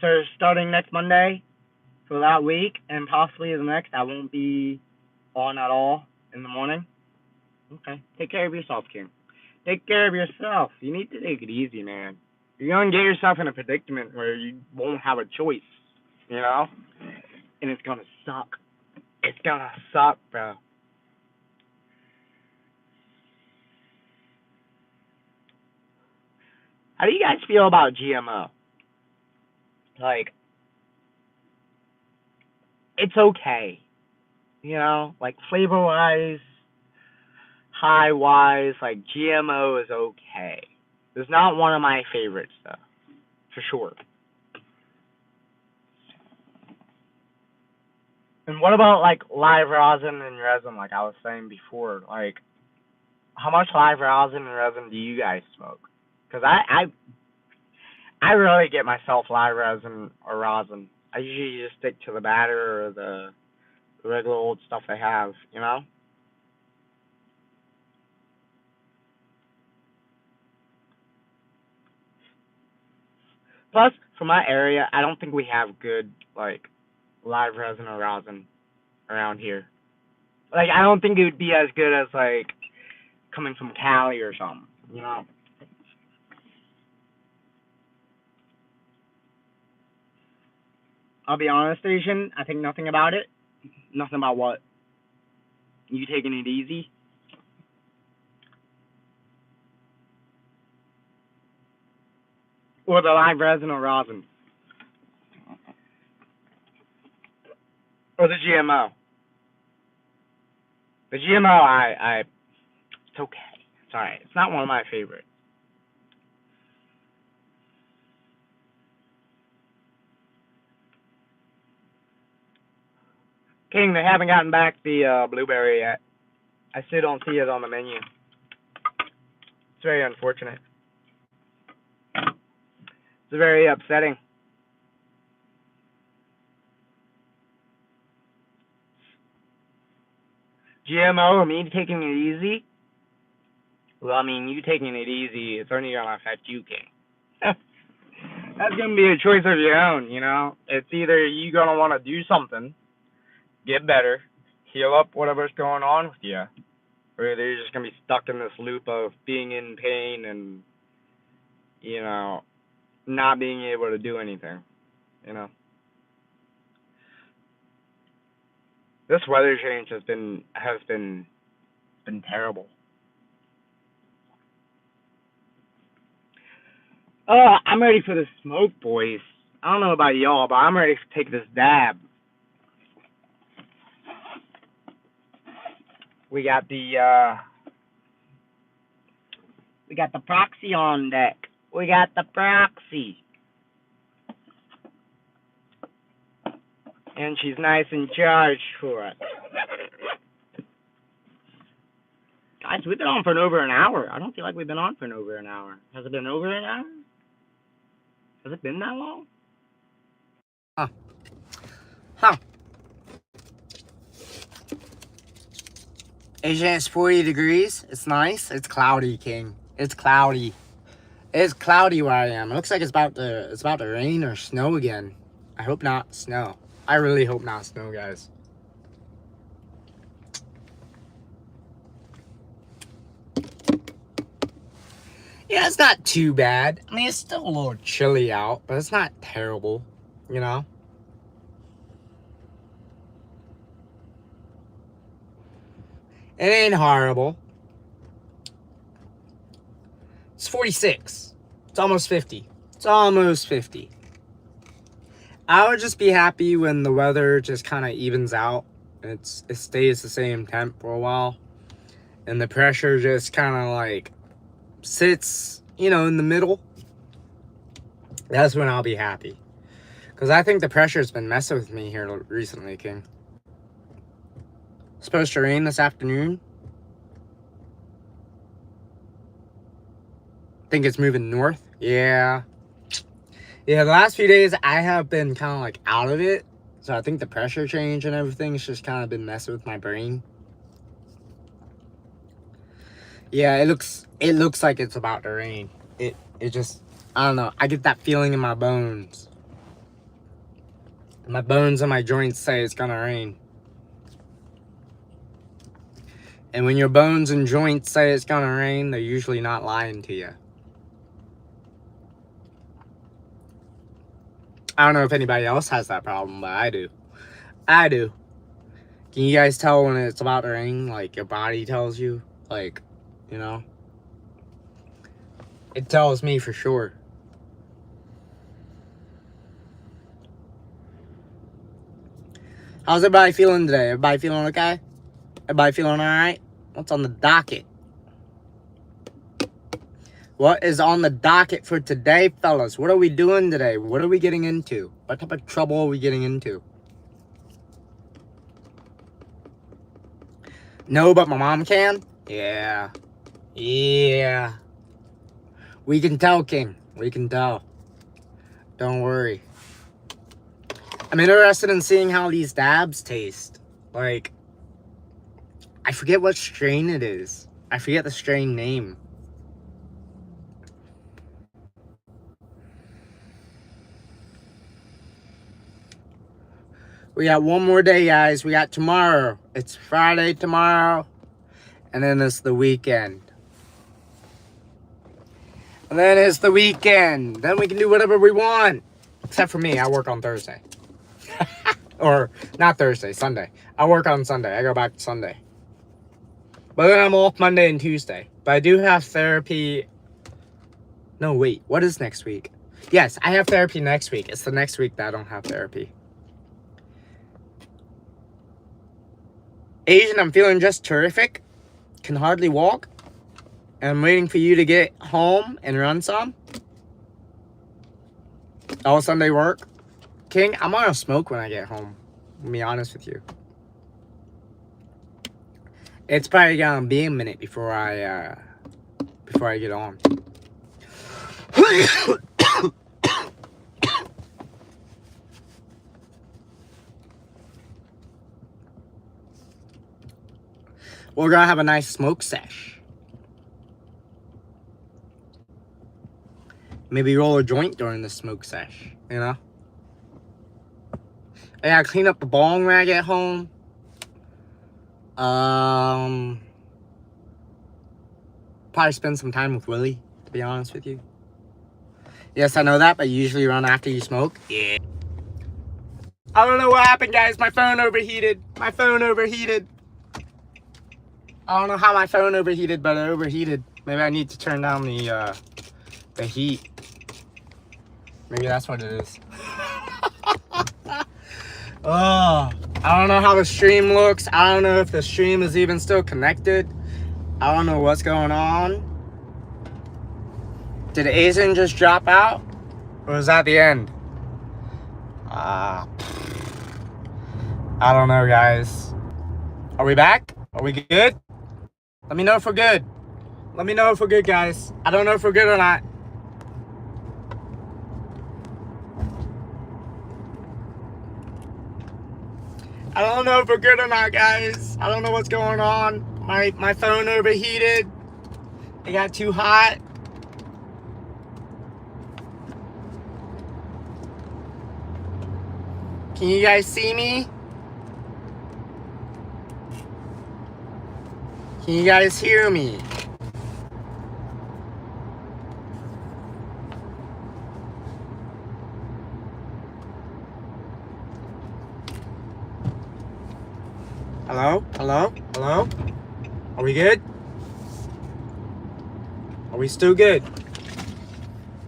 So starting next Monday for that week and possibly the next, I won't be on at all in the morning. Okay. Take care of yourself, King. Take care of yourself. You need to take it easy, man. You're going to get yourself in a predicament where you won't have a choice, you know? And it's going to suck. It's going to suck, bro. How do you guys feel about GMO? Like, it's okay. You know? Like, flavor-wise, high-wise, like, GMO is okay. It's not one of my favorites, though. For sure. And what about, like, live rosin and resin, like I was saying before? Like, how much live rosin and resin do you guys smoke? Because I rarely get myself live resin or rosin. I usually just stick to the batter or the regular old stuff they have, you know? Plus, for my area, I don't think we have good, like, live resin or rosin around here. Like, I don't think it would be as good as, like, coming from Cali or something, you know? I'll be honest, Asian, I think nothing about it. Nothing about what? You taking it easy? Or the live resin or rosin? Or the GMO? The GMO, it's okay. It's alright. It's not one of my favorites. King, they haven't gotten back the blueberry yet. I still don't see it on the menu. It's very unfortunate. It's very upsetting. GMO, me taking it easy? Well, I mean, you taking it easy, it's only gonna affect you, King. That's gonna be a choice of your own, you know? It's either you gonna wanna do something, get better, heal up whatever's going on with you, or you're just gonna be stuck in this loop of being in pain and, you know, not being able to do anything, you know? This weather change has been terrible. I'm ready for the smoke, boys. I don't know about y'all, but I'm ready to take this dab. We got the proxy on deck. We got the proxy. And she's nice and charged for us. Guys, we've been on for over an hour. I don't feel like we've been on for over an hour. Has it been over an hour? Has it been that long? Huh. Asian, it's 40 degrees. It's nice. It's cloudy, King. It's cloudy. It's cloudy where I am. It looks like it's about to rain or snow again. I hope not snow. I really hope not snow, guys. Yeah, it's not too bad. I mean, it's still a little chilly out, but it's not terrible, you know? It ain't horrible. It's 46. It's almost 50. It's almost 50. I would just be happy when the weather just kind of evens out. It stays the same temp for a while. And the pressure just kind of like sits, you know, in the middle. That's when I'll be happy. Because I think the pressure's been messing with me here recently, King. It's supposed to rain this afternoon. Think it's moving north. Yeah. Yeah, the last few days I have been kind of like out of it. So I think the pressure change and everything has just kind of been messing with my brain. Yeah, it looks like it's about to rain. It just, I don't know. I get that feeling in my bones. My bones and my joints say it's gonna rain. And when your bones and joints say it's gonna rain, they're usually not lying to you. I don't know if anybody else has that problem, but I do. I do. Can you guys tell when it's about to rain? Like, your body tells you? Like, you know? It tells me for sure. How's everybody feeling today? Everybody feeling okay? Everybody feeling alright? What's on the docket? What is on the docket for today, fellas? What are we doing today? What are we getting into? What type of trouble are we getting into? No, but my mom can? Yeah. Yeah. We can tell, King. We can tell. Don't worry. I'm interested in seeing how these dabs taste. Like, I forget what strain it is. I forget the strain name. We got one more day, guys. We got tomorrow. It's Friday tomorrow. And then it's the weekend. And then it's the weekend. Then we can do whatever we want. Except for me, I work on Thursday. Or, not Thursday, Sunday. I work on Sunday. I go back Sunday. But then I'm off Monday and Tuesday. But I do have therapy. No, wait. What is next week? Yes, I have therapy next week. It's the next week that I don't have therapy. Asian, I'm feeling just terrific. Can hardly walk. And I'm waiting for you to get home and run some. All Sunday work. King, I'm gonna smoke when I get home. To be honest with you. It's probably gonna be a minute before I get on. We're gonna have a nice smoke sesh. Maybe roll a joint during the smoke sesh, you know? I gotta clean up the bong when I get home. Probably spend some time with Willie, to be honest with you. Yes, I know that, but you usually run after you smoke. Yeah. I don't know what happened, guys. My phone overheated. My phone overheated. I don't know how my phone overheated, but it overheated. Maybe I need to turn down the heat. Maybe that's what it is. Oh, I don't know how the stream looks. I don't know if the stream is even still connected. I don't know what's going on. Did Asian just drop out? Or was that the end? I don't know, guys. Are we back? Are we good? Let me know if we're good. Let me know if we're good, guys. I don't know if we're good or not. I don't know if we're good or not, guys. I don't know what's going on. My phone overheated. It got too hot. Can you guys see me? Can you guys hear me? Hello? Hello? Hello? Are we good? Are we still good?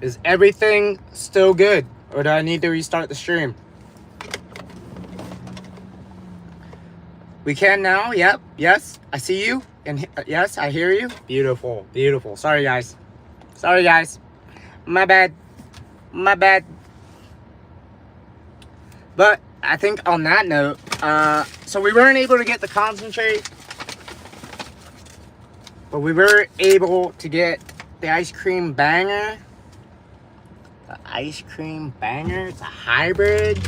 Is everything still good? Or do I need to restart the stream? We can now? Yep. Yes. I see you. And yes, I hear you. Beautiful. Beautiful. Sorry, guys. Sorry, guys. My bad. My bad. But I think on that note, so we weren't able to get the concentrate, but we were able to get the ice cream banger. The ice cream banger. It's a hybrid.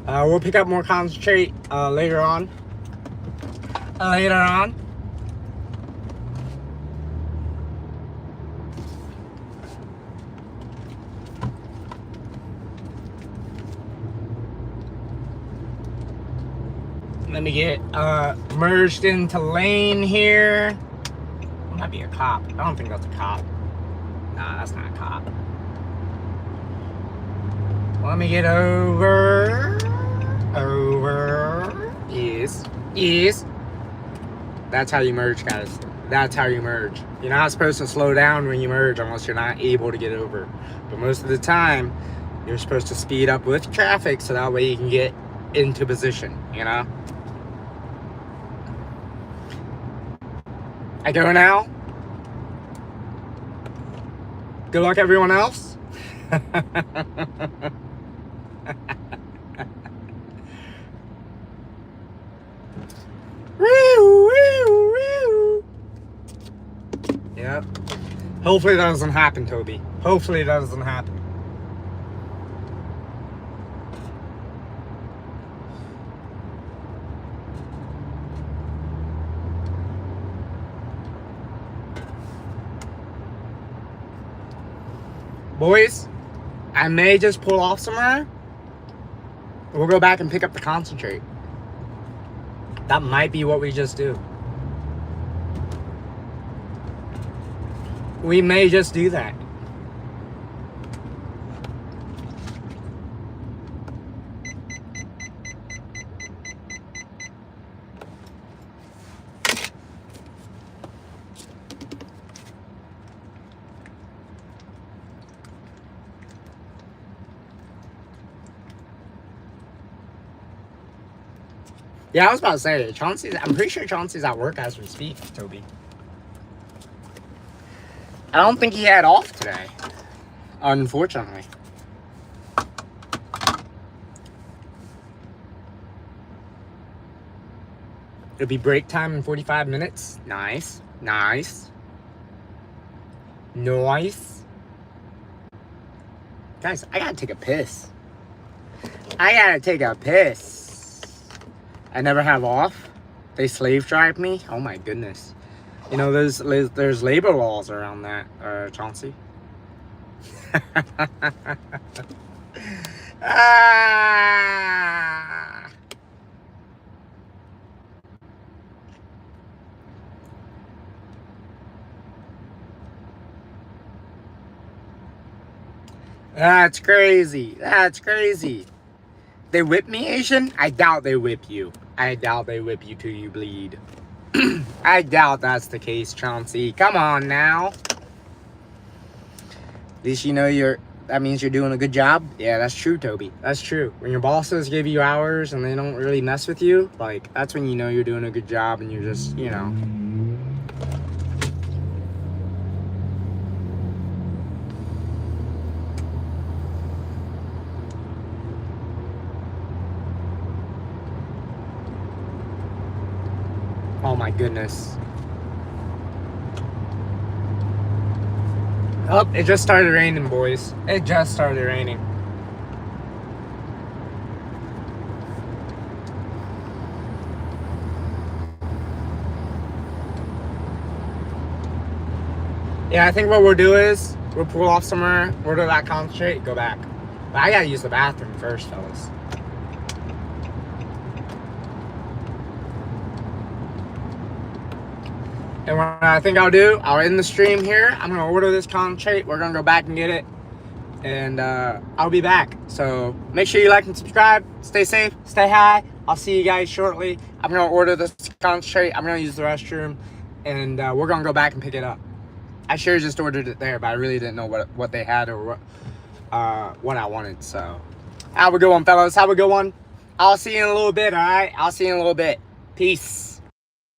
We'll pick up more concentrate later on. Let me get merged into lane here. That might be a cop. I don't think that's a cop. Nah, that's not a cop. Let me get over. Yes. That's how you merge, guys. That's how you merge. You're not supposed to slow down when you merge unless you're not able to get over. But most of the time, you're supposed to speed up with traffic so that way you can get into position, you know? I go now. Good luck, everyone else. Yep. Hopefully that doesn't happen, Toby. Hopefully that doesn't happen. Boys, I may just pull off somewhere. We'll go back and pick up the concentrate. That might be what we just do. We may just do that. Yeah, I was about to say, I'm pretty sure Chauncey's at work as we speak, Toby. I don't think he had off today, unfortunately. It'll be break time in 45 minutes. Nice. Guys, I gotta take a piss. I never have off. They slave drive me. Oh my goodness. You know, there's labor laws around that, Chauncey. Ah. That's crazy. They whip me, Asian? I doubt they whip you. I doubt they whip you till you bleed. I doubt that's the case, Chauncey. Come on now. At least you know that means you're doing a good job. Yeah, that's true, Toby. That's true. When your bosses give you hours and they don't really mess with you, like, that's when you know you're doing a good job and you're just, you know. Oh my goodness. Oh, it just started raining, boys. It just started raining. Yeah, I think what we'll do is we'll pull off somewhere, order that concentrate, go back. But I gotta use the bathroom first, fellas. And what I think I'll do, I'll end the stream here. I'm gonna order this concentrate. We're gonna go back and get it. And I'll be back. So make sure you like and subscribe. Stay safe, stay high. I'll see you guys shortly. I'm gonna order this concentrate. I'm gonna use the restroom. And we're gonna go back and pick it up. I sure just ordered it there, but I really didn't know what they had or what I wanted. So have a good one, fellas. Have a good one. I'll see you in a little bit, all right? I'll see you in a little bit. Peace.